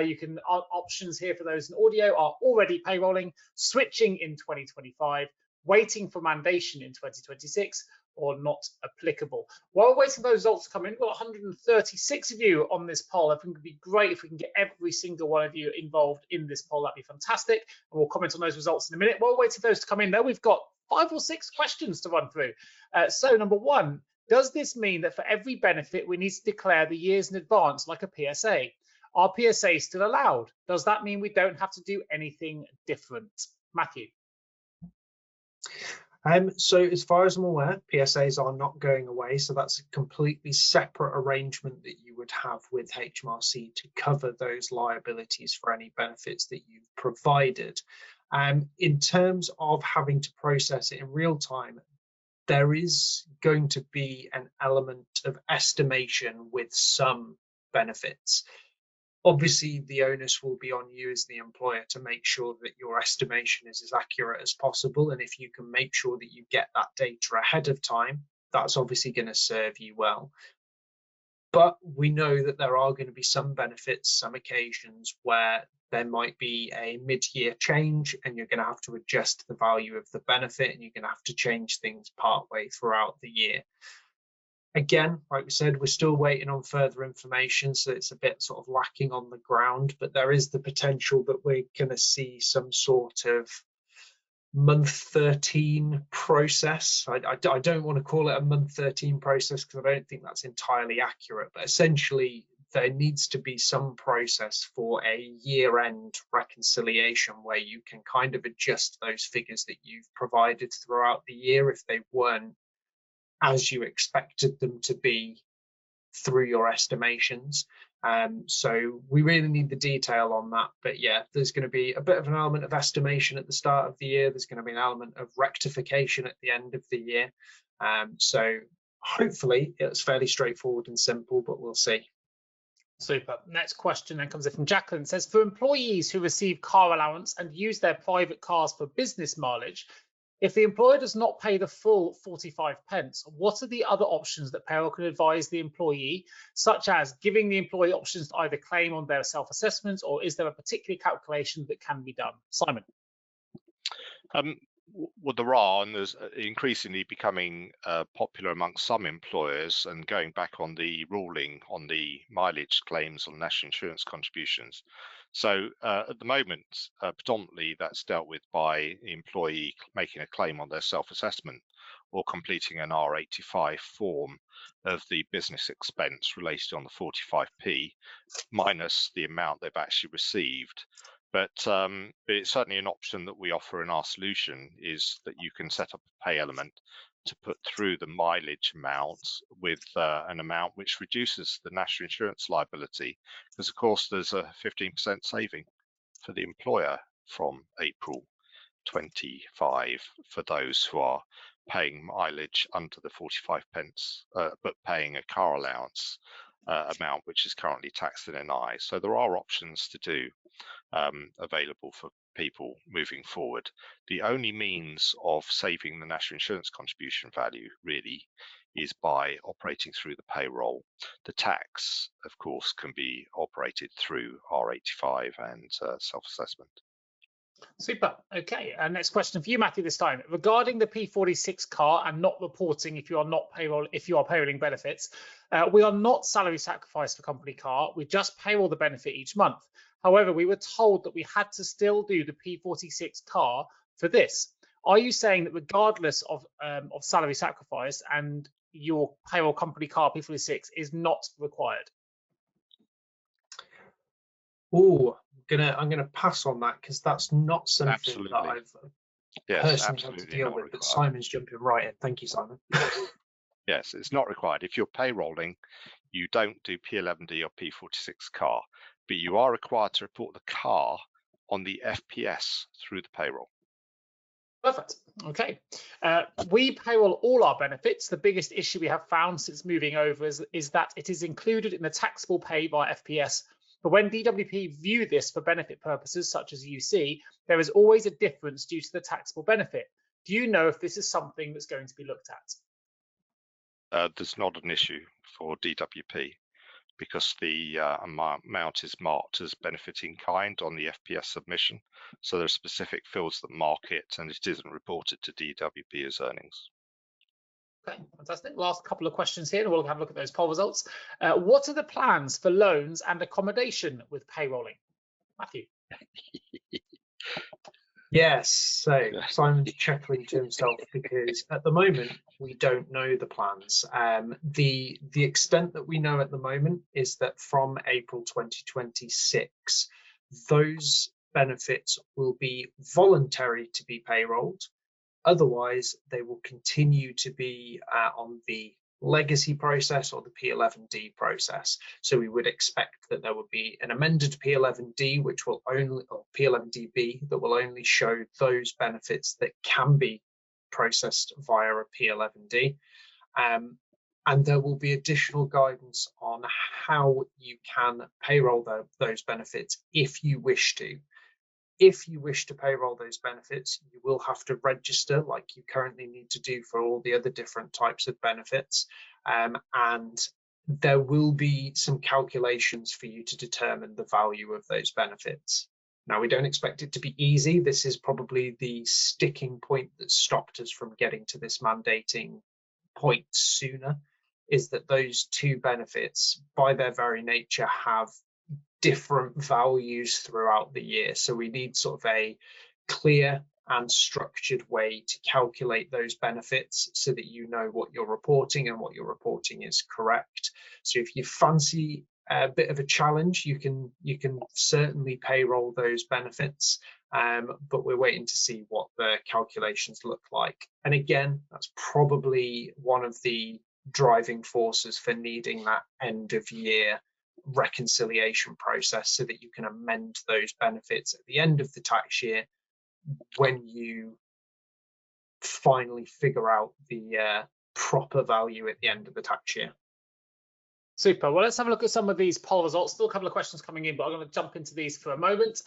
You can, options here for those in audio are already payrolling, switching in 2025, waiting for mandation in 2026, or not applicable. While we're waiting for those results to come in, we've got 136 of you on this poll. I think it would be great if we can get every single one of you involved in this poll. That'd be fantastic. And we'll comment on those results in a minute. While we're waiting for those to come in, though, we've got 5 or 6 questions to run through. So number one, does this mean that for every benefit we need to declare the years in advance like a PSA? Are PSAs still allowed? Does that mean we don't have to do anything different? Matthew? So as far as I'm aware, PSAs are not going away. So that's a completely separate arrangement that you would have with HMRC to cover those liabilities for any benefits that you've provided. In terms of having to process it in real time, there is going to be an element of estimation with some benefits. Obviously, the onus will be on you as the employer to make sure that your estimation is as accurate as possible. And if you can make sure that you get that data ahead of time, that's obviously going to serve you well. But we know that there are going to be some benefits, some occasions where there might be a mid-year change and you're going to have to adjust the value of the benefit, and you're going to have to change things partway throughout the year. Again, like we said, we're still waiting on further information, so it's a bit sort of lacking on the ground, but there is the potential that we're going to see some sort of month 13 process. I don't want to call it a month 13 process because I don't think that's entirely accurate, but essentially there needs to be some process for a year-end reconciliation where you can kind of adjust those figures that you've provided throughout the year if they weren't as you expected them to be through your estimations. So we really need the detail on that. But yeah, there's going to be a bit of an element of estimation at the start of the year. There's going to be an element of rectification at the end of the year. So hopefully it's fairly straightforward and simple, but we'll see. Super. Next question then comes in from Jacqueline. It says, for employees who receive car allowance and use their private cars for business mileage, if the employer does not pay the full 45p, what are the other options that payroll can advise the employee, such as giving the employee options to either claim on their self-assessment, or is there a particular calculation that can be done? Simon? Well, there are, and there's increasingly becoming popular amongst some employers, and going back on the ruling on the mileage claims on national insurance contributions. So at the moment, predominantly that's dealt with by the employee making a claim on their self-assessment or completing an R85 form of the business expense related on the 45p minus the amount they've actually received. But it's certainly an option that we offer in our solution, is that you can set up a pay element to put through the mileage amount with an amount which reduces the national insurance liability, because of course there's a 15% saving for the employer from April 25 for those who are paying mileage under the 45 pence, but paying a car allowance amount which is currently taxed in NI. So there are options to do available for people moving forward. The only means of saving the national insurance contribution value really is by operating through the payroll. The tax, of course, can be operated through R85 and self-assessment. Super. Okay. And next question for you, Matthew, this time. Regarding the P46 car and not reporting if you are payrolling benefits, we are not salary sacrificed for company car. We just payroll the benefit each month. However, we were told that we had to still do the P46 car for this. Are you saying that regardless of salary sacrifice and your payroll company car P46 is not required? Oh, I'm gonna pass on that because that's not something Absolutely. that I've personally had to deal with. But Simon's jumping right in. Thank you, Simon. Yes, it's not required. If you're payrolling, you don't do P11D or P46 car, but you are required to report the car on the FPS through the payroll. Perfect. Okay. We payroll all our benefits. The biggest issue we have found since moving over is that it is included in the taxable pay by FPS. But when DWP view this for benefit purposes, such as UC, there is always a difference due to the taxable benefit. Do you know if this is something that's going to be looked at? There's not an issue for DWP because the amount is marked as benefit in kind on the FPS submission. So there are specific fields that mark it, and it isn't reported to DWP as earnings. Okay, fantastic. Last couple of questions here, and we'll have a look at those poll results. What are the plans for loans and accommodation with payrolling? Matthew. Yes, so Simon's chuckling to himself because at the moment we don't know the plans. The extent that we know at the moment is that from April 2026, those benefits will be voluntary to be payrolled. Otherwise, they will continue to be on the legacy process or the P11D process. So we would expect that there would be an amended P11D, which will only, or P11DB, that will only show those benefits that can be processed via a P11D. And there will be additional guidance on how you can payroll those benefits if you wish to. If you wish to payroll those benefits, you will have to register like you currently need to do for all the other different types of benefits. And there will be some calculations for you to determine the value of those benefits. Now, we don't expect it to be easy. This is probably the sticking point that stopped us from getting to this mandating point sooner, is that those two benefits, by their very nature, have different values throughout the year. So we need sort of a clear and structured way to calculate those benefits so that you know what you're reporting and what you're reporting is correct. So if you fancy a bit of a challenge, you can certainly payroll those benefits, but we're waiting to see what the calculations look like. And again, that's probably one of the driving forces for needing that end of year reconciliation process so that you can amend those benefits at the end of the tax year when you finally figure out the proper value at the end of the tax year. Super. Well, let's have a look at some of these poll results. Still a couple of questions coming in, but I'm going to jump into these for a moment.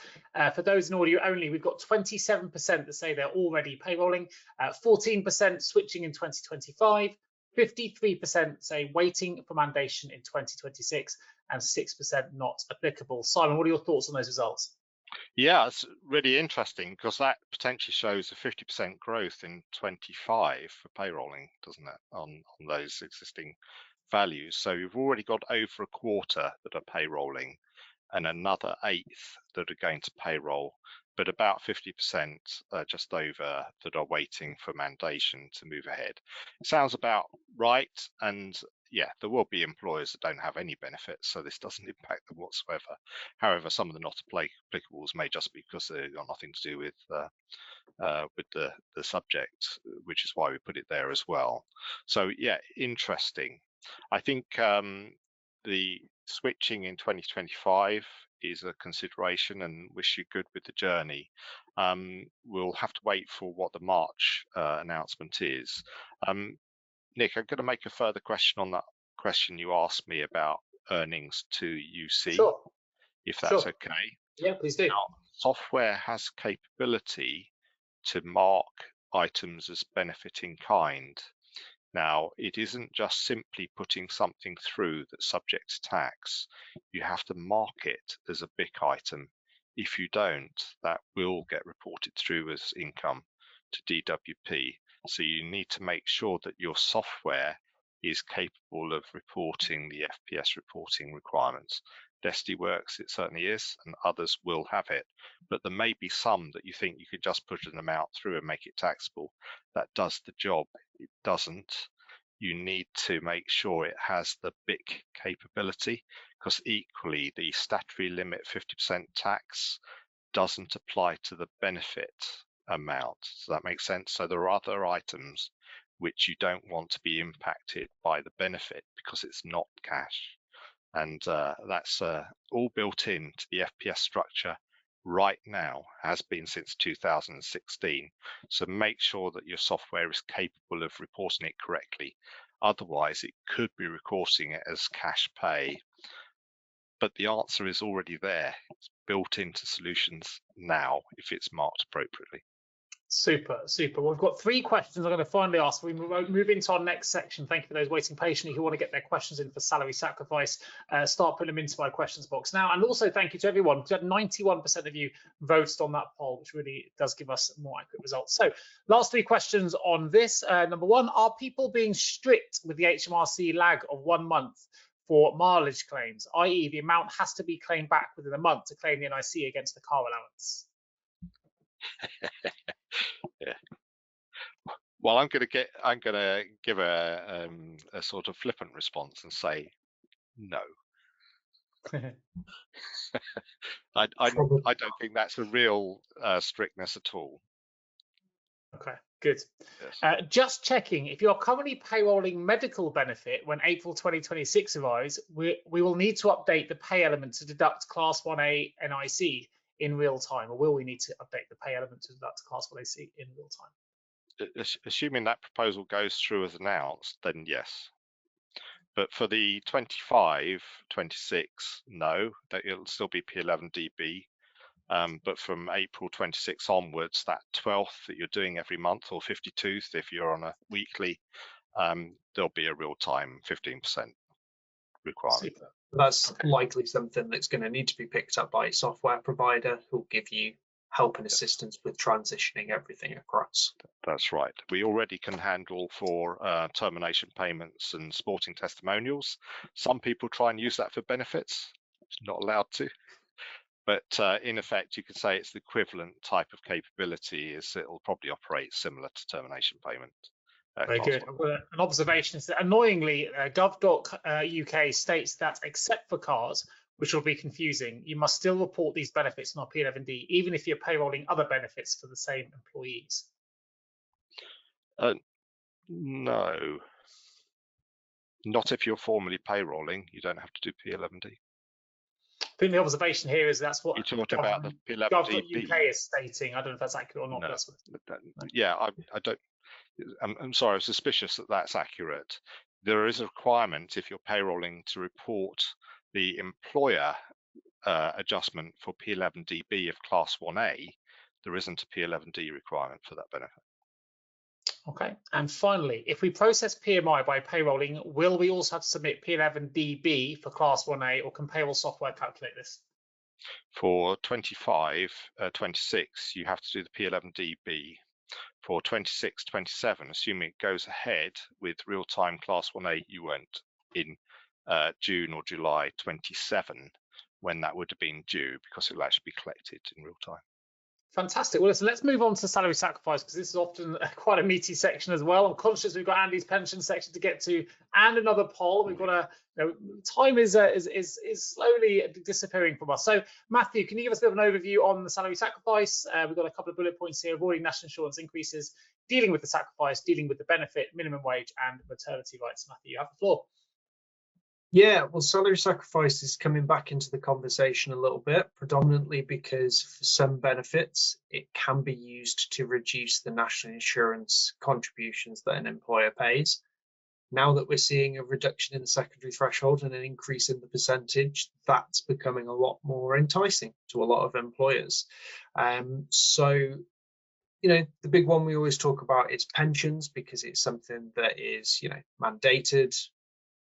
For those in audio only, we've got 27% that say they're already payrolling, 14% switching in 2025, 53% say waiting for mandation in 2026, and 6% not applicable. Simon, what are your thoughts on those results? Yeah, it's really interesting because that potentially shows a 50% growth in 25 for payrolling, doesn't it, on those existing values. So you've already got over a quarter that are payrolling and another eighth that are going to payroll, but about 50%, just over, that are waiting for mandation to move ahead. It sounds about right, and yeah, there will be employers that don't have any benefits, so this doesn't impact them whatsoever. However, some of the not applicables may just be because they've got nothing to do with the subject, which is why we put it there as well. So yeah, interesting. I think the switching in 2025 is a consideration, and wish you good with the journey. We'll have to wait for what the March announcement is. Nick, I'm going to make a further question on that question you asked me about earnings to UC, Sure. if that's Sure. okay. Yeah, please do. Now, software has capability to mark items as benefit in kind. Now, it isn't just simply putting something through that's subject to tax. You have to mark it as a BIC item. If you don't, that will get reported through as income to DWP. So you need to make sure that your software is capable of reporting the FPS reporting requirements. SD Worx, it certainly is, and others will have it. But there may be some that you think you could just put an amount through and make it taxable. That does the job. It doesn't. You need to make sure it has the BIC capability, because equally the statutory limit 50% tax doesn't apply to the benefit amount. Does that make sense? So there are other items which you don't want to be impacted by the benefit because it's not cash. And that's all built into the FPS structure right now, has been since 2016. So make sure that your software is capable of reporting it correctly. Otherwise, it could be recording it as cash pay. But the answer is already there. It's built into solutions now if it's marked appropriately. Super, super. Well, we've got 3 questions I'm going to finally ask. We move into our next section. Thank you for those waiting patiently who want to get their questions in for salary sacrifice. Start putting them into my questions box now. And also thank you to everyone. 91% of you voted on that poll, which really does give us more accurate results. So last 3 questions on this. Number 1, are people being strict with the HMRC lag of 1 month for mileage claims, i.e. the amount has to be claimed back within a month to claim the NIC against the car allowance? Yeah. Well, I'm going to give a sort of flippant response and say no. I don't think that's a real strictness at all. Okay, good. Yes. Just checking, if you're currently payrolling medical benefit when April 2026 arrives, we will need to update the pay element to deduct Class 1A NIC in real time, or will we need to update the pay element to deduct Class 1AC in real time? Assuming that proposal goes through as announced, then yes. But for the 25, 26, no, that it'll still be P11DB. But from April 26 onwards, that 12th that you're doing every month, or 52th if you're on a weekly, there'll be a real-time 15% requirement. Super. That's likely something that's going to need to be picked up by a software provider who'll give you help and assistance with transitioning everything across. That's right. We already can handle for termination payments and sporting testimonials. Some people try and use that for benefits. It's not allowed to. But in effect, you could say it's the equivalent type of capability. Is it'll probably operate similar to termination payment. Very good. I've got an observation is that annoyingly, gov.uk states that except for cars, which will be confusing, you must still report these benefits on our P11D, even if you're payrolling other benefits for the same employees. No, not if you're formally payrolling. You don't have to do P11D. I think the observation here is that's what you're talking about the P11DB. gov.uk is stating. I don't know if that's accurate or not. No, That's what yeah, I don't. I'm sorry, I'm suspicious that that's accurate. There is a requirement if you're payrolling to report the employer adjustment for P11DB of Class 1A. There isn't a P11D requirement for that benefit. Okay, and finally, if we process PMI by payrolling, will we also have to submit P11DB for Class 1A, or can payroll software calculate this? For 25, 26, you have to do the P11DB. For 26, 27, assuming it goes ahead with real-time Class 1A, you won't in June or July 27, when that would have been due, because it will actually be collected in real time. Fantastic. Well, listen, let's move on to salary sacrifice, because this is often quite a meaty section as well. I'm conscious we've got Andy's pension section to get to and another poll. We've got time is slowly disappearing from us. So, Matthew, can you give us a bit of an overview on the salary sacrifice? We've got a couple of bullet points here: avoiding national insurance increases, dealing with the sacrifice, dealing with the benefit, minimum wage, and maternity rights. Matthew, you have the floor. Yeah, well, salary sacrifice is coming back into the conversation a little bit, predominantly because for some benefits, it can be used to reduce the national insurance contributions that an employer pays. Now that we're seeing a reduction in the secondary threshold and an increase in the percentage, that's becoming a lot more enticing to a lot of employers. So, you know, the big one we always talk about is pensions, because it's something that is, you know, mandated.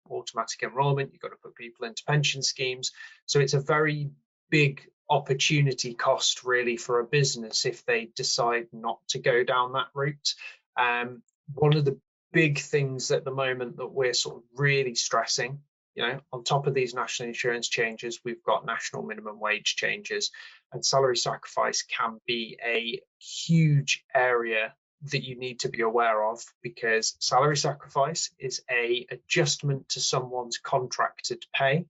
Automatic enrollment, you've got to put people into pension schemes. So it's a very big opportunity cost really for a business if they decide not to go down that route. One of the big things at the moment that we're sort of really stressing, you know, on top of these national insurance changes, we've got national minimum wage changes, and salary sacrifice can be a huge area that you need to be aware of, because salary sacrifice is a adjustment to someone's contracted pay.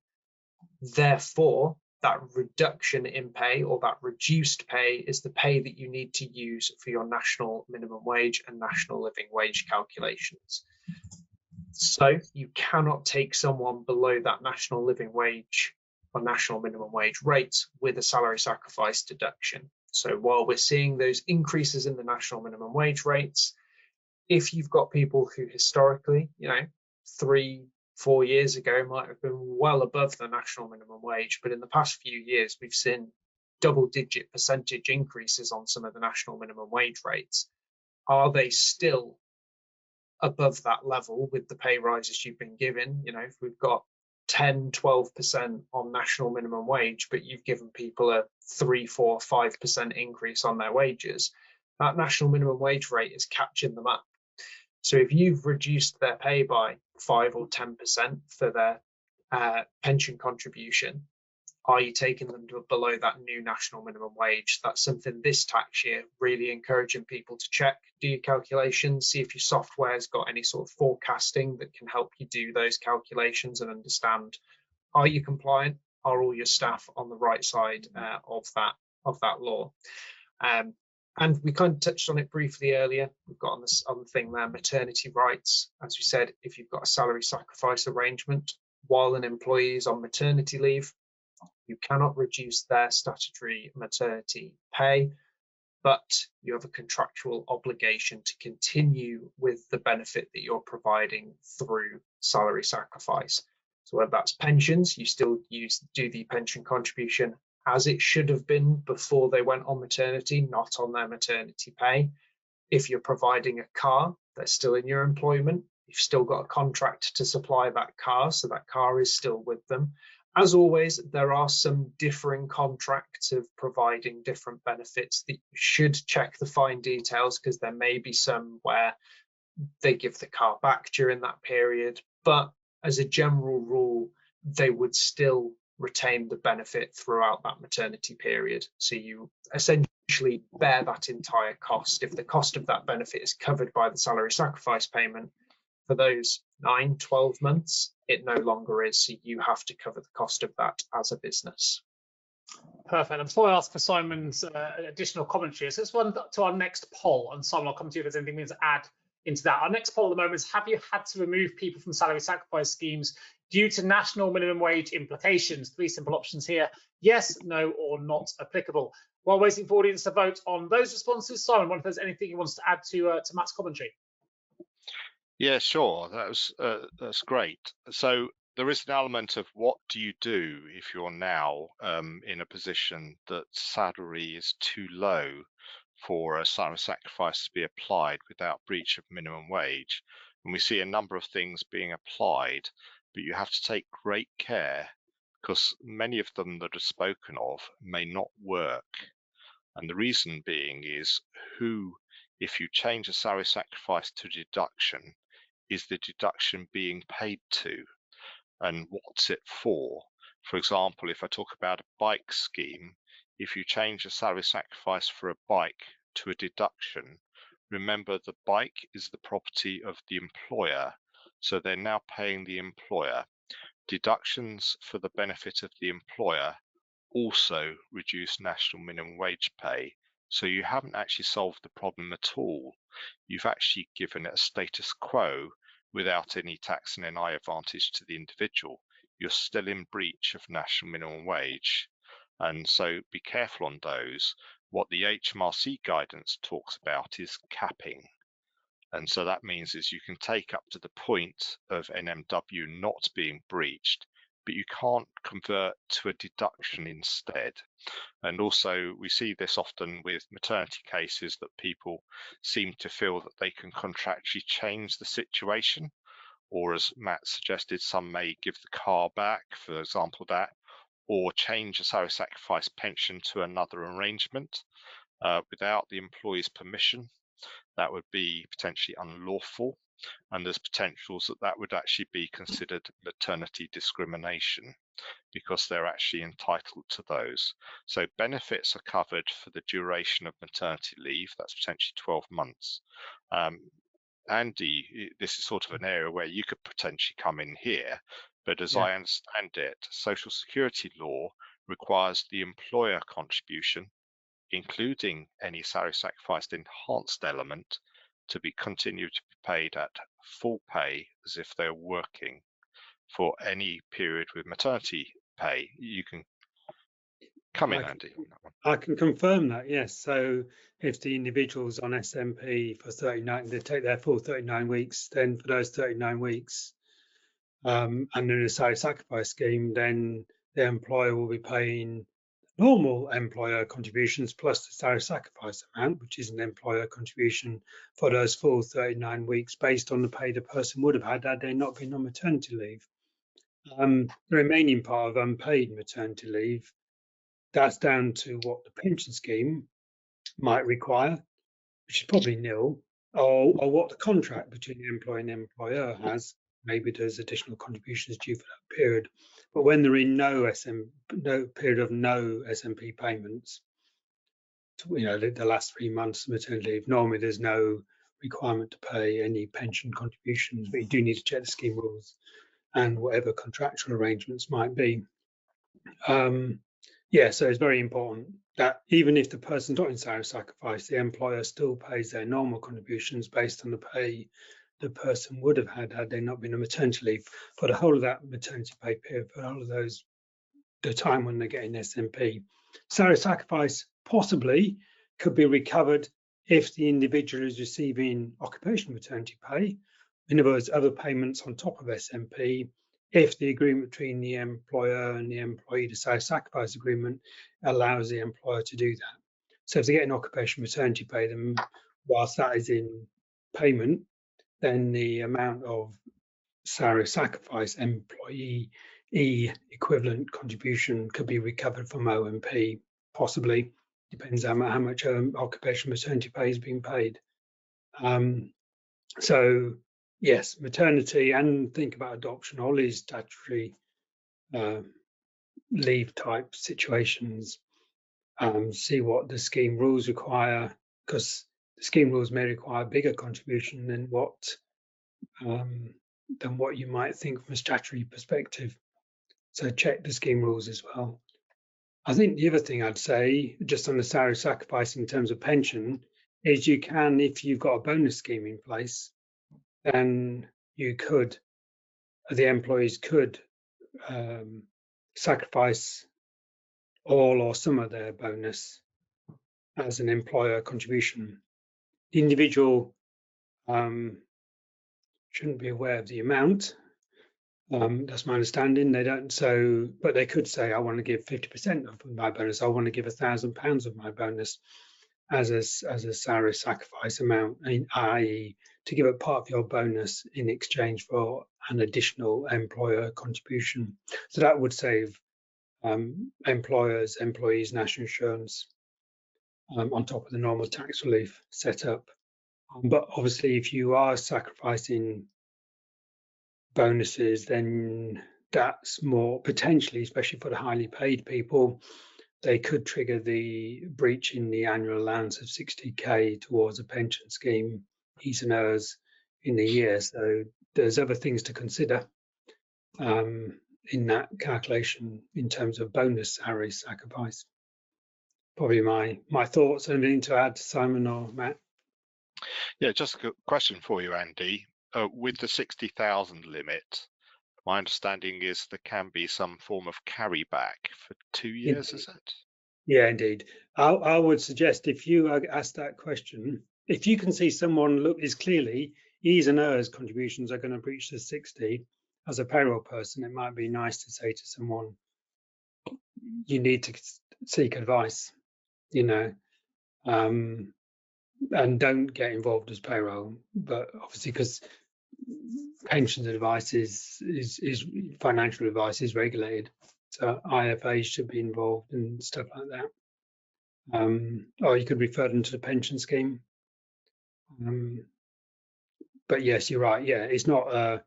Therefore, that reduction in pay or that reduced pay is the pay that you need to use for your national minimum wage and national living wage calculations. So you cannot take someone below that national living wage or national minimum wage rate with a salary sacrifice deduction. So while we're seeing those increases in the national minimum wage rates, if you've got people who historically, you know, 3-4 years ago might have been well above the national minimum wage, but in the past few years, we've seen double-digit percentage increases on some of the national minimum wage rates. Are they still above that level with the pay rises you've been given? You know, if we've got 10-12% on national minimum wage, but you've given people a 3-4-5% increase on their wages, that national minimum wage rate is catching them up. So if you've reduced their pay by 5 or 10% for their pension contribution, are you taking them to below that new national minimum wage? That's something this tax year really encouraging people to check, do your calculations, see if your software's got any sort of forecasting that can help you do those calculations and understand, are you compliant? Are all your staff on the right side of that law? And we kind of touched on it briefly earlier. We've got on the thing there, maternity rights. As we said, if you've got a salary sacrifice arrangement while an employee is on maternity leave, you cannot reduce their statutory maternity pay, but you have a contractual obligation to continue with the benefit that you're providing through salary sacrifice. So whether that's pensions, you still do the pension contribution as it should have been before they went on maternity, not on their maternity pay. If you're providing a car, they're still in your employment. You've still got a contract to supply that car, so that car is still with them. As always, there are some differing contracts of providing different benefits that you should check the fine details, because there may be some where they give the car back during that period. But as a general rule, they would still retain the benefit throughout that maternity period. So you essentially bear that entire cost. If the cost of that benefit is covered by the salary sacrifice payment, for those 9-12 months, it no longer is. So you have to cover the cost of that as a business. Perfect. And before I ask for Simon's additional commentary, so let's run to our next poll. And Simon, I'll come to you if there's anything we need to add into that. Our next poll at the moment is: have you had to remove people from salary sacrifice schemes due to national minimum wage implications? 3 simple options here: yes, no, or not applicable. While waiting for audience to vote on those responses, Simon, I wonder if there's anything you want to add to Matt's commentary. Yeah, sure. That's great. So there is an element of what do you do if you're now in a position that salary is too low for a salary sacrifice to be applied without breach of minimum wage. And we see a number of things being applied, but you have to take great care, because many of them that are spoken of may not work. And the reason being is if you change a salary sacrifice to deduction, is the deduction being paid to, and what's it for? For example, if I talk about a bike scheme, if you change a salary sacrifice for a bike to a deduction, remember the bike is the property of the employer, so they're now paying the employer. Deductions for the benefit of the employer also reduce national minimum wage pay, so you haven't actually solved the problem at all. You've actually given it a status quo without any tax and NI advantage to the individual. You're still in breach of national minimum wage. And so be careful on those. What the HMRC guidance talks about is capping. And so that means is you can take up to the point of NMW not being breached, but you can't convert to a deduction instead. And also we see this often with maternity cases, that people seem to feel that they can contractually change the situation, or as Matt suggested, some may give the car back, for example, that, or change a salary sacrifice pension to another arrangement without the employee's permission. That would be potentially unlawful, and there's potentials that that would actually be considered maternity discrimination because they're actually entitled to those. So benefits are covered for the duration of maternity leave, that's potentially 12 months. Andy, this is sort of an area where you could potentially come in here, but as I understand it, Social Security law requires the employer contribution, including any salary sacrifice enhanced element, to be continued to be paid at full pay as if they're working for any period with maternity pay. You can come in, Andy. I can confirm that, yes. So if the individual's on SMP for 39, they take their full 39 weeks, then for those 39 weeks, and in a salary sacrifice scheme, then the employer will be paying normal employer contributions plus the salary sacrifice amount, which is an employer contribution for those full 39 weeks based on the pay the person would have had they not been on maternity leave. The remaining part of unpaid maternity leave, that's down to what the pension scheme might require, which is probably nil, or what the contract between the employer and the employer has. Maybe there's additional contributions due for that period. But when they're in no period of no SMP payments, the last 3 months of maternity leave, normally there's no requirement to pay any pension contributions, but you do need to check the scheme rules and whatever contractual arrangements might be. So it's very important that even if the person's not in salary sacrifice, the employer still pays their normal contributions based on the pay the person would have had they not been on maternity leave for the whole of that maternity pay period, for all of those, the time when they're getting SMP. Salary sacrifice possibly could be recovered if the individual is receiving occupational maternity pay. In other words, other payments on top of SMP, if the agreement between the employer and the employee, the salary sacrifice agreement, allows the employer to do that. So if they get an occupational maternity pay, then whilst that is in payment, then the amount of salary sacrifice employee equivalent contribution could be recovered from OMP, possibly. Depends on how much occupational maternity pay is being paid. So yes, maternity, and think about adoption, all these statutory leave type situations. See what the scheme rules require, because the scheme rules may require bigger contribution than what you might think from a statutory perspective. So check the scheme rules as well. I think the other thing I'd say, just on the salary sacrifice in terms of pension, is you can, if you've got a bonus scheme in place, then the employees could sacrifice all or some of their bonus as an employer contribution. The individual shouldn't be aware of the amount. That's my understanding. They don't. But they could say, I want to give 50% of my bonus. I want to give £1,000 of my bonus as a salary sacrifice amount, i.e., to give a part of your bonus in exchange for an additional employer contribution. So that would save employees national insurance on top of the normal tax relief set up. But obviously, if you are sacrificing bonuses, then that's more potentially, especially for the highly paid people, they could trigger the breach in the annual allowance of 60k towards a pension scheme, E's and O's in the year. So there's other things to consider in that calculation in terms of bonus salary sacrifice. Probably my thoughts. Anything to add, Simon or Matt? Yeah, just a good question for you, Andy. With the 60,000 limit, my understanding is there can be some form of carryback for 2 years, is it? Yeah, indeed. I would suggest if you ask that question, if you can see someone is clearly E's and O's contributions are going to breach the 60, as a payroll person, it might be nice to say to someone, you need to seek advice, and don't get involved as payroll. But obviously, because pensions advice is financial advice is regulated, so IFAs should be involved and stuff like that. Or you could refer them to the pension scheme. But yes, you're right. Yeah, it's not.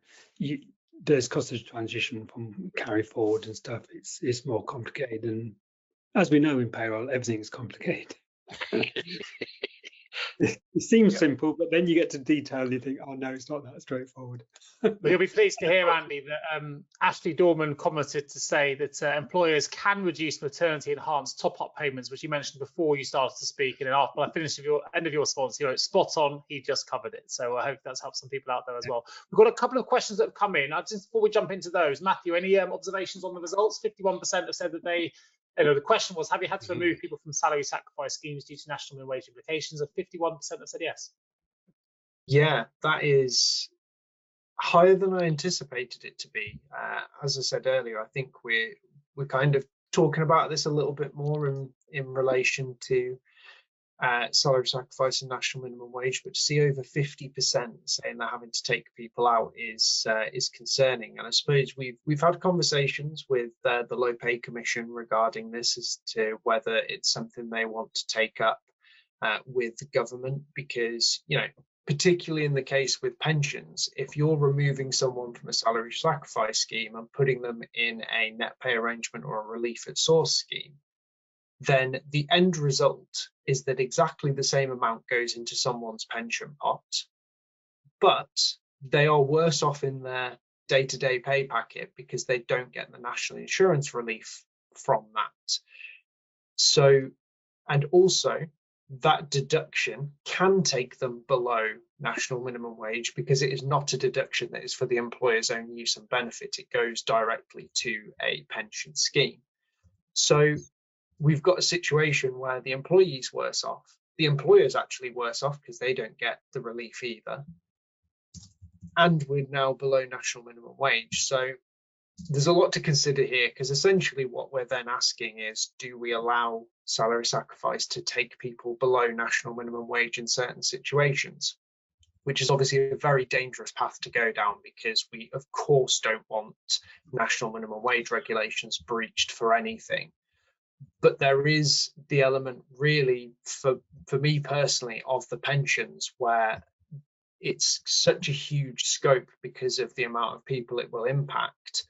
There's cost of transition from carry forward and stuff. It's more complicated, and as we know in payroll, everything's complicated. It seems simple, but then you get to detail, you think, oh no, it's not that straightforward. You'll be pleased to hear, Andy, that Ashley Dorman commented to say that employers can reduce maternity enhanced top-up payments, which you mentioned before you started to speak. And then after I finished with your end of your response, you know, spot on, he just covered it. So I hope that's helped some people out there as well. We've got a couple of questions that have come in. Just before we jump into those, Matthew, any observations on the results? 51% have said that they, the question was, have you had to remove people from salary sacrifice schemes due to national minimum wage implications? And 51% have said yes. Yeah, that is higher than I anticipated it to be. As I said earlier, I think we're kind of talking about this a little bit more in relation to salary sacrifice and national minimum wage, but to see over 50% saying they're having to take people out is concerning. And I suppose we've had conversations with the Low Pay Commission regarding this as to whether it's something they want to take up with the government, because, you know, particularly in the case with pensions, if you're removing someone from a salary sacrifice scheme and putting them in a net pay arrangement or a relief at source scheme, then the end result is that exactly the same amount goes into someone's pension pot, but they are worse off in their day-to-day pay packet because they don't get the national insurance relief from that. So, and also, that deduction can take them below national minimum wage because it is not a deduction that is for the employer's own use and benefit. It goes directly to a pension scheme. So we've got a situation where the employee's worse off. The employer's actually worse off because they don't get the relief either. And we're now below national minimum wage. So there's a lot to consider here, because essentially what we're then asking is, do we allow salary sacrifice to take people below national minimum wage in certain situations? Which is obviously a very dangerous path to go down, because we of course don't want national minimum wage regulations breached for anything. But there is the element, really, for me personally, of the pensions, where it's such a huge scope because of the amount of people it will impact,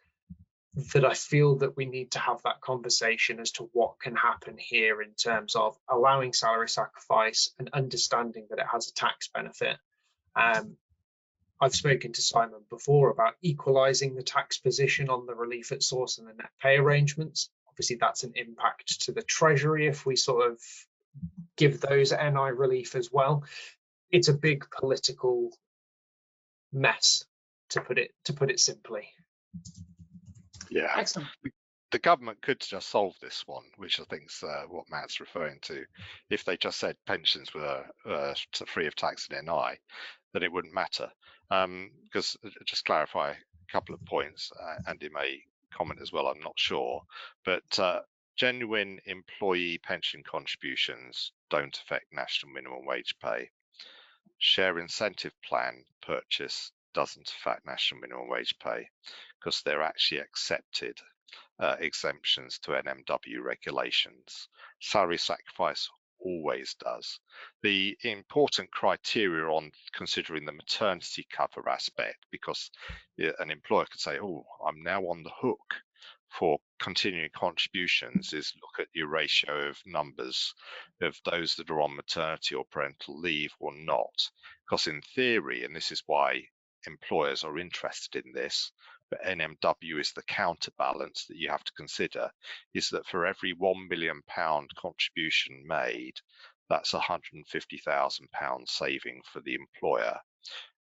that I feel that we need to have that conversation as to what can happen here in terms of allowing salary sacrifice and understanding that it has a tax benefit. I've spoken to Simon before about equalising the tax position on the relief at source and the net pay arrangements. Obviously, that's an impact to the Treasury if we sort of give those NI relief as well. It's a big political mess, to put it simply. Yeah, excellent. The government could just solve this one, which I think is what Matt's referring to. If they just said pensions were free of tax and NI, then it wouldn't matter. Because just clarify a couple of points, Andy may comment as well, I'm not sure, but genuine employee pension contributions don't affect national minimum wage pay. Share incentive plan purchase doesn't affect national minimum wage pay because they're actually accepted exemptions to NMW regulations. Salary sacrifice always does. The important criteria on considering the maternity cover aspect, because an employer could say, oh, I'm now on the hook for continuing contributions is look at your ratio of numbers of those that are on maternity or parental leave or not. Because in theory, and this is why employers are interested in this, but NMW is the counterbalance that you have to consider, is that for every £1 million contribution made, that's £150,000 saving for the employer,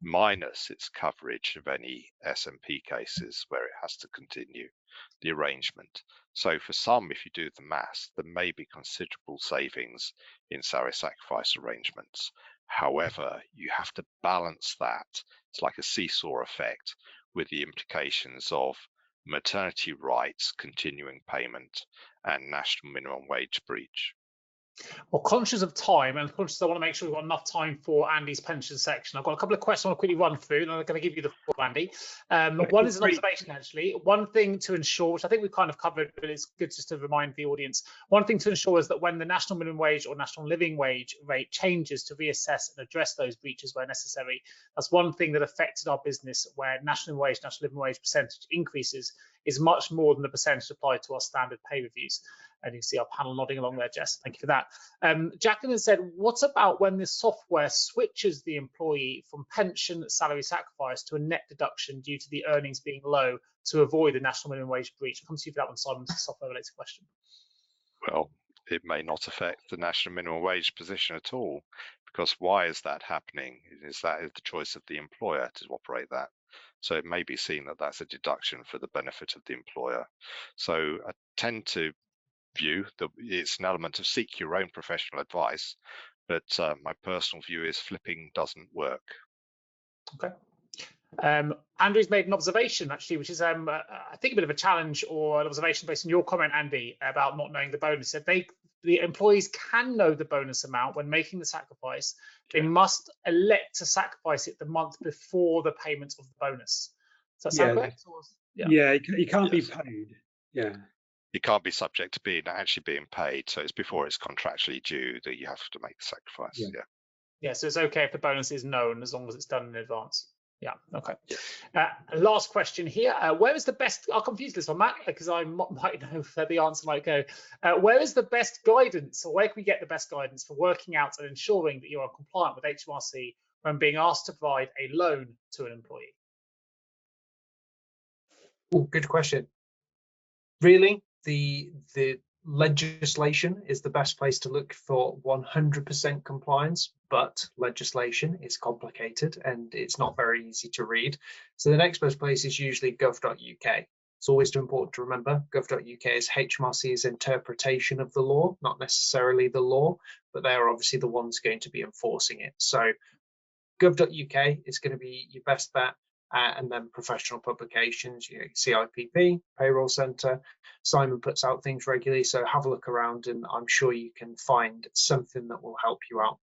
minus its coverage of any SMP cases where it has to continue the arrangement. So for some, if you do the maths, there may be considerable savings in salary sacrifice arrangements. However, you have to balance that. It's like a seesaw effect with the implications of maternity rights, continuing payment, and national minimum wage breach. Well, conscious of time and conscious I want to make sure we've got enough time for Andy's pension section. I've got a couple of questions I want to quickly run through, and I'm going to give you the floor, Andy. One is an observation, actually. One thing to ensure, which I think we've kind of covered, but it's good just to remind the audience. One thing to ensure is that when the national minimum wage or national living wage rate changes, to reassess and address those breaches where necessary. That's one thing that affected our business, where national living wage percentage increases is much more than the percentage applied to our standard pay reviews. And you can see our panel nodding along there, Jess. Thank you for that. Jacqueline said, what about when the software switches the employee from pension salary sacrifice to a net deduction due to the earnings being low to avoid a national minimum wage breach? Come to you for that one, Simon. It's a software related question. Well, it may not affect the national minimum wage position at all, because why is that happening? Is that the choice of the employer to operate that? So it may be seen that that's a deduction for the benefit of the employer. So I tend to view that it's an element of seek your own professional advice, but my personal view is flipping doesn't work. Okay. Andrew's made an observation, actually, which is I think a bit of a challenge or an observation based on your comment, Andy, about not knowing the bonus. If the employees can know the bonus amount when making the sacrifice, they must elect to sacrifice it the month before the payment of the bonus. Does that sound correct? Yeah, you can't be paid. Yeah. You can't be subject to actually being paid, so it's before it's contractually due that you have to make the sacrifice. Yeah, so it's okay if the bonus is known as long as it's done in advance. Yeah, okay. Last question here. Where is the best, I'll confuse this one, Matt, because I might know where the answer might go. Where is the best guidance, or where can we get the best guidance for working out and ensuring that you are compliant with HMRC when being asked to provide a loan to an employee? Oh, good question. Really, the legislation is the best place to look for 100% compliance, but legislation is complicated and it's not very easy to read. So the next best place is usually gov.uk. It's always important to remember gov.uk is HMRC's interpretation of the law, not necessarily the law, but they're obviously the ones going to be enforcing it. So gov.uk is going to be your best bet. And then professional publications, CIPP, Payroll Centre. Simon puts out things regularly, so have a look around and I'm sure you can find something that will help you out.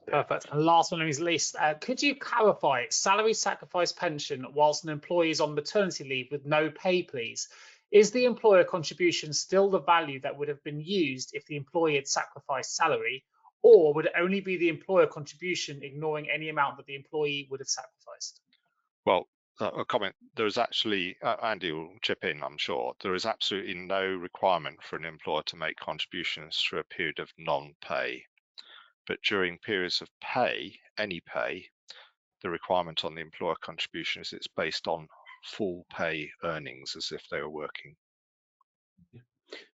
Perfect. And last one on his list, could you clarify salary sacrifice pension whilst an employee is on maternity leave with no pay, please? Is the employer contribution still the value that would have been used if the employee had sacrificed salary, or would it only be the employer contribution ignoring any amount that the employee would have sacrificed? Well, a comment, there is actually, Andy will chip in, I'm sure, there is absolutely no requirement for an employer to make contributions through a period of non-pay. But during periods of pay, any pay, the requirement on the employer contribution is it's based on full pay earnings as if they were working.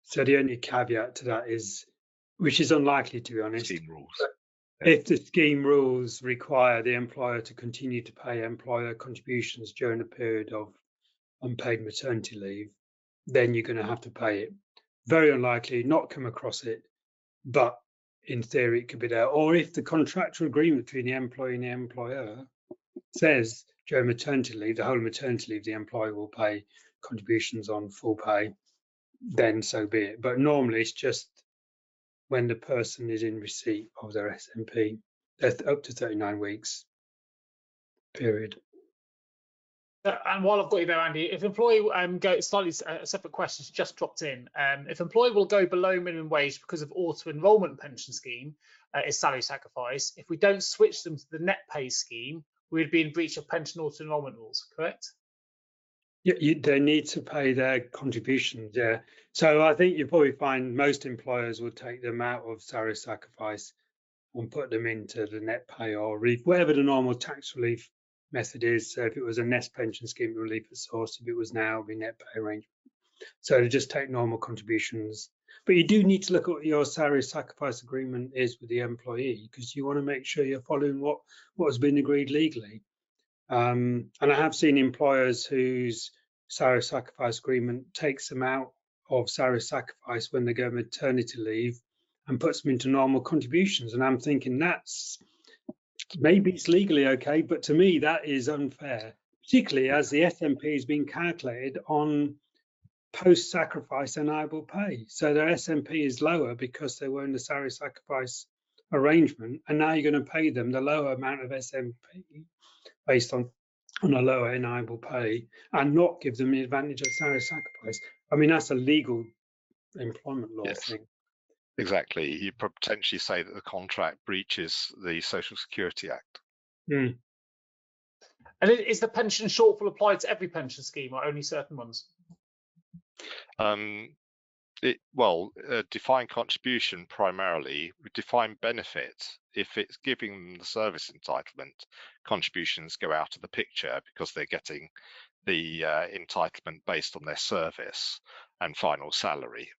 So the only caveat to that is, which is unlikely to be honest, Scheme rules. If the scheme rules require the employer to continue to pay employer contributions during a period of unpaid maternity leave, then you're going to have to pay it. Very unlikely, not come across it, but in theory it could be there. Or if the contractual agreement between the employee and the employer says during maternity leave, the whole maternity leave, the employer will pay contributions on full pay, then so be it. But normally it's just when the person is in receipt of their SMP, that's up to 39 weeks period. And while I've got you there, Andy, if employee go slightly separate questions just dropped in. If employee will go below minimum wage because of auto enrolment pension scheme, is salary sacrifice. If we don't switch them to the net pay scheme, we'd be in breach of pension auto enrolment rules, correct? Yeah, they need to pay their contributions. Yeah. So I think you probably find most employers will take them out of salary sacrifice and put them into the net pay or relief, whatever the normal tax relief method is. So if it was a nest pension scheme, relief at source. If it was now, it'd be net pay arrangement. So to just take normal contributions. But you do need to look at what your salary sacrifice agreement is with the employee, because you want to make sure you're following what has been agreed legally. And I have seen employers whose salary sacrifice agreement takes them out of salary sacrifice when they go maternity leave and puts them into normal contributions. And I'm thinking that's maybe it's legally okay, but to me that is unfair, particularly as the SMP is being calculated on post-sacrifice enable pay. So their SMP is lower because they were in the salary sacrifice arrangement, and now you're going to pay them the lower amount of SMP based on a lower enable pay and not give them the advantage of salary sacrifice. I mean, that's a legal employment law thing. Exactly. You potentially say that the contract breaches the Social Security Act. And is the pension shortfall applied to every pension scheme or only certain ones? Defined contribution primarily, defined benefit. If it's giving them the service entitlement, contributions go out of the picture because they're getting the entitlement based on their service and final salary.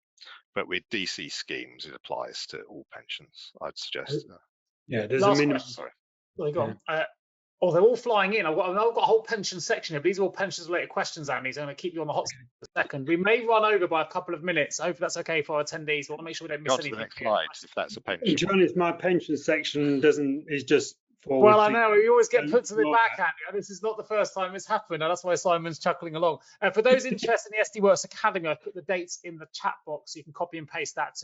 But with DC schemes, it applies to all pensions, I'd suggest. Yeah, there's Last a minimum. question. Sorry, go on. Oh, they're all flying in. I've got a whole pension section here, but these are all pensions-related questions, Andy. So I'm going to keep you on the hot seat for a second. We may run over by a couple of minutes. I hope that's okay for our attendees. We want to make sure we don't miss anything. To the next slide, if that's a pension. To be honest, my pension section is just forward. Well, I know you always get put to the back, Andy. This is not the first time it's happened, and that's why Simon's chuckling along. For those interested in the SD Worx Academy, I've put the dates in the chat box. So you can copy and paste that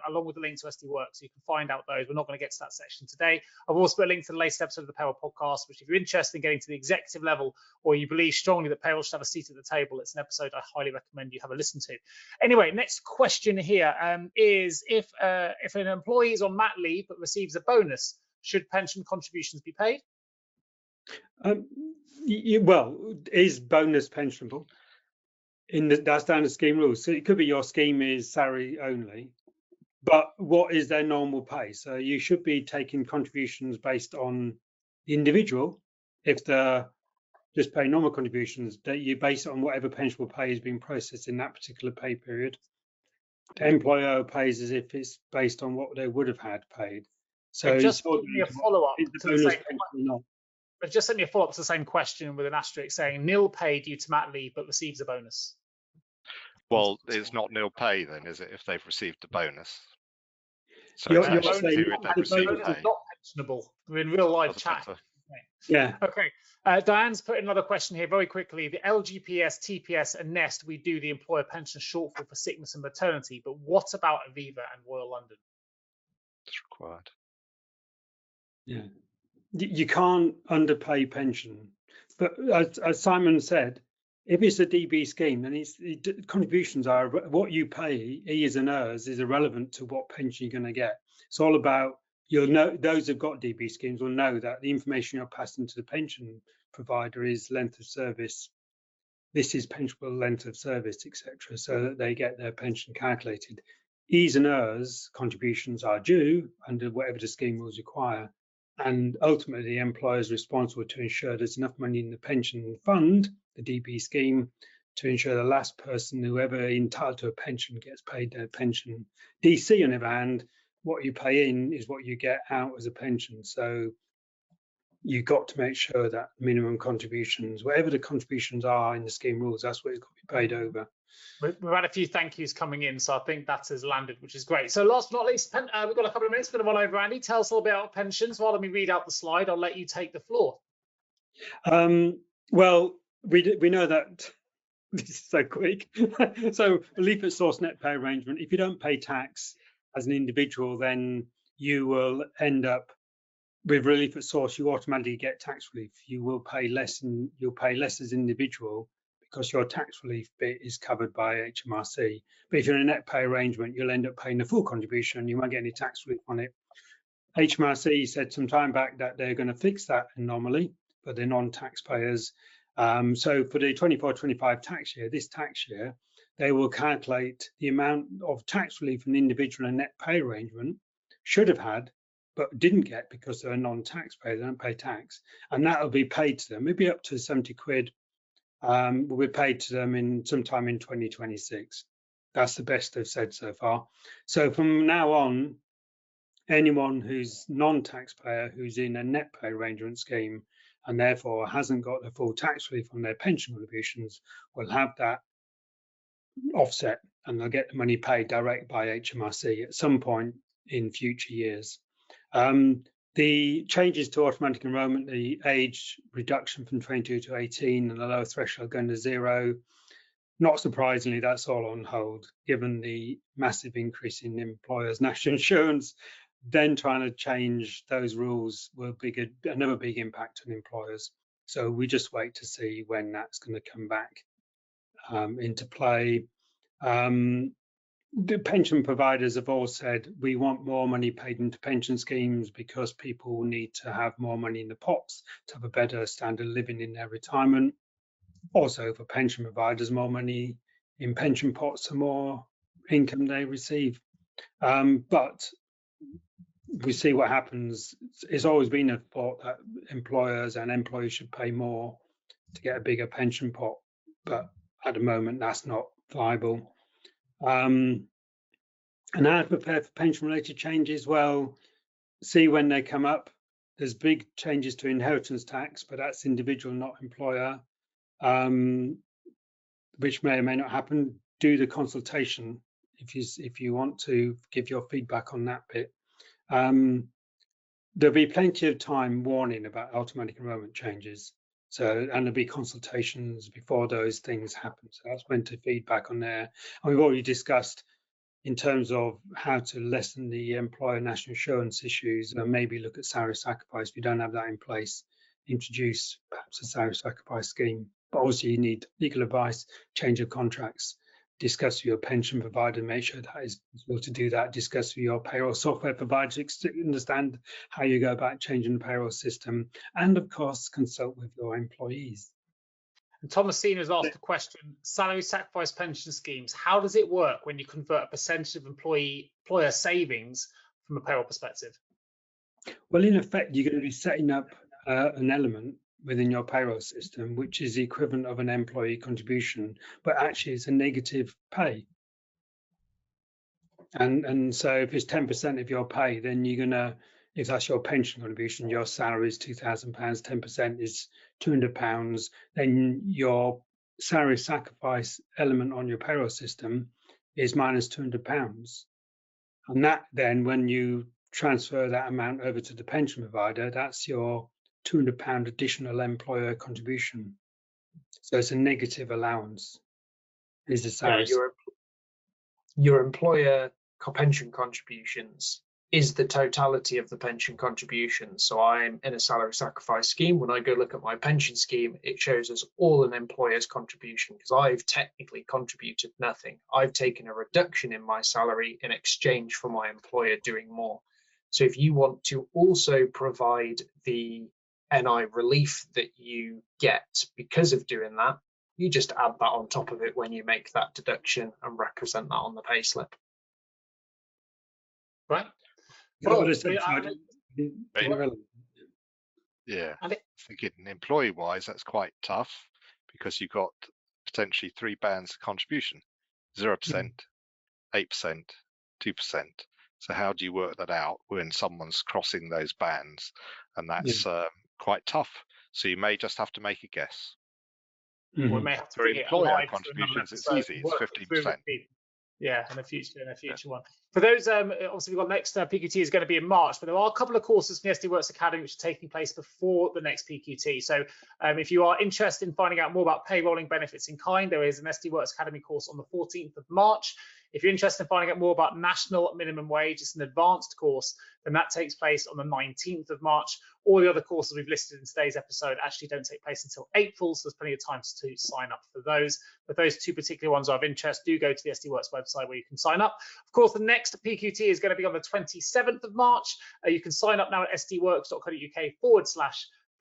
along with the link to SD Worx, so you can find out those. We're not going to get to that section today. I've also put a link to the latest episode of the Payroll podcast, which if you're interested in getting to the executive level or you believe strongly that payroll should have a seat at the table, it's an episode I highly recommend you have a listen to. Anyway, next question here is if an employee is on mat leave but receives a bonus, should pension contributions be paid? Is bonus pensionable? That's down to scheme rules. So it could be your scheme is salary only, but what is their normal pay? So you should be taking contributions based on the individual. If they're just paying normal contributions, that you base it on whatever pensionable pay is being processed in that particular pay period. The employer pays as if it's based on what they would have had paid. So just give me a follow-up to the same question. They've just sent me a follow-up to the same question with an asterisk saying nil pay due to mat leave but receives a bonus. Well, it's not nil pay then, is it, if they've received a bonus? So you're saying the not pensionable. We're in real life chat. Yeah. Okay. Diane's put another question here very quickly. The LGPS, TPS, and Nest, we do the employer pension shortfall for sickness and maternity, but what about Aviva and Royal London? It's required. Yeah, you can't underpay pension, but as Simon said, if it's a DB scheme, then contributions are what you pay, E's and R's, is irrelevant to what pension you're going to get. It's all about, you'll know, those who've got DB schemes will know that the information you're passing to the pension provider is length of service. This is pensionable length of service, etc., so that they get their pension calculated. E's and R's contributions are due under whatever the scheme rules require. And ultimately, the employer is responsible to ensure there's enough money in the pension fund, the DB scheme, to ensure the last person, whoever entitled to a pension, gets paid their pension. DC, on the other hand, what you pay in is what you get out as a pension. So you've got to make sure that minimum contributions, whatever the contributions are in the scheme rules, that's what it's got to be paid over. We've had a few thank yous coming in, so I think that has landed, which is great. So last but not least, we've got a couple of minutes. We're going to run over, Andy. Tell us a little bit about pensions. While let me read out the slide, I'll let you take the floor. Well, we know that this is so quick. So relief at source net pay arrangement, if you don't pay tax as an individual, then you will end up with relief at source. You automatically get tax relief. You will pay less, and you'll pay less as an individual, because your tax relief bit is covered by HMRC. But if you're in a net pay arrangement, you'll end up paying the full contribution. You won't get any tax relief on it. HMRC said some time back that they're going to fix that anomaly, but they're non-taxpayers. So for the 24-25 tax year, this tax year, they will calculate the amount of tax relief an individual and net pay arrangement should have had, but didn't get because they're a non-taxpayer, they don't pay tax, and that will be paid to them. Maybe up to 70 quid will be paid to them sometime in 2026. That's the best they've said so far. So from now on, anyone who's non-taxpayer who's in a net pay arrangement scheme and therefore hasn't got the full tax relief on their pension contributions will have that offset, and they'll get the money paid direct by HMRC at some point in future years. The changes to automatic enrolment, the age reduction from 22 to 18 and the lower threshold going to 0, not surprisingly, that's all on hold, given the massive increase in employers' national insurance. Then trying to change those rules will be another big impact on employers. So we just wait to see when that's going to come back into play. The pension providers have all said we want more money paid into pension schemes because people need to have more money in the pots to have a better standard of living in their retirement. Also for pension providers, more money in pension pots, the more income they receive. But we see what happens. It's always been a thought that employers and employees should pay more to get a bigger pension pot, but at the moment that's not viable. And how to prepare for pension-related changes? Well, see when they come up. There's big changes to inheritance tax, but that's individual, not employer, which may or may not happen. Do the consultation if you want to give your feedback on that bit. There'll be plenty of time warning about automatic enrolment changes. And there'll be consultations before those things happen. So that's when to feedback on there. And we've already discussed in terms of how to lessen the employer national insurance issues, and maybe look at salary sacrifice. If you don't have that in place, introduce perhaps a salary sacrifice scheme. But also you need legal advice, change of contracts, discuss with your pension provider, make sure that is possible to do that, discuss with your payroll software provider to understand how you go about changing the payroll system, and of course consult with your employees. And Thomasine has asked a question: salary sacrifice pension schemes, how does it work when you convert a percentage of employer savings from a payroll perspective? Well, in effect, you're going to be setting up an element within your payroll system, which is the equivalent of an employee contribution, but actually it's a negative pay. And so if it's 10% of your pay, then you're gonna, if that's your pension contribution, your salary is £2,000, 10% is £200, then your salary sacrifice element on your payroll system is minus £200. And that then, when you transfer that amount over to the pension provider, that's your £200 additional employer contribution. So it's a negative allowance. Is the salary. Your employer pension contributions is the totality of the pension contributions. So I'm in a salary sacrifice scheme. When I go look at my pension scheme, it shows us all an employer's contribution because I've technically contributed nothing. I've taken a reduction in my salary in exchange for my employer doing more. So if you want to also provide the NI relief that you get because of doing that, you just add that on top of it when you make that deduction and represent that on the payslip. Right. Well, yeah, thinking employee-wise, that's quite tough because you've got potentially 3 bands of contribution: 0%, 8%, 2%. So how do you work that out when someone's crossing those bands? And that's quite tough. So you may just have to make a guess. We may have to for employer contributions, it's easy. It's 15%. Yeah, in a future one. For those, obviously we've got next PQT is going to be in March, but there are a couple of courses from the SD Worx Academy which are taking place before the next PQT. So if you are interested in finding out more about payrolling benefits in kind, there is an SD Worx Academy course on the 14th of March. If you're interested in finding out more about national minimum wage, it's an advanced course, then that takes place on the 19th of March. All the other courses we've listed in today's episode actually don't take place until April, so there's plenty of time to sign up for those. But those 2 particular ones are of interest, do go to the SD Worx website where you can sign up. Of course, the next PQT is going to be on the 27th of March. You can sign up now at sdworx.co.uk/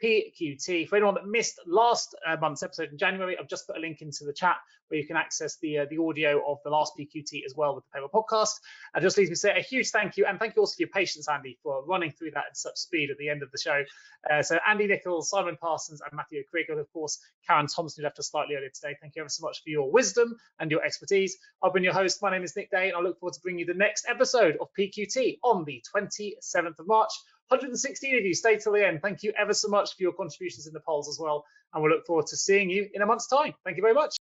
PQT. For anyone that missed last month's episode in January, I've just put a link into the chat where you can access the audio of the last PQT as well with the Payroll podcast. And just leaves me to say a huge thank you, and thank you also for your patience, Andy, for running through that at such speed at the end of the show. So Andy Nichols, Simon Parsons, and Matthew Krieger, and of course Karen Thompson, who left us slightly earlier today. Thank you ever so much for your wisdom and your expertise. I've been your host. My name is Nick Day, and I look forward to bringing you the next episode of PQT on the 27th of March. 116 of you stay till the end. Thank you ever so much for your contributions in the polls as well, and we'll look forward to seeing you in a month's time. Thank you very much.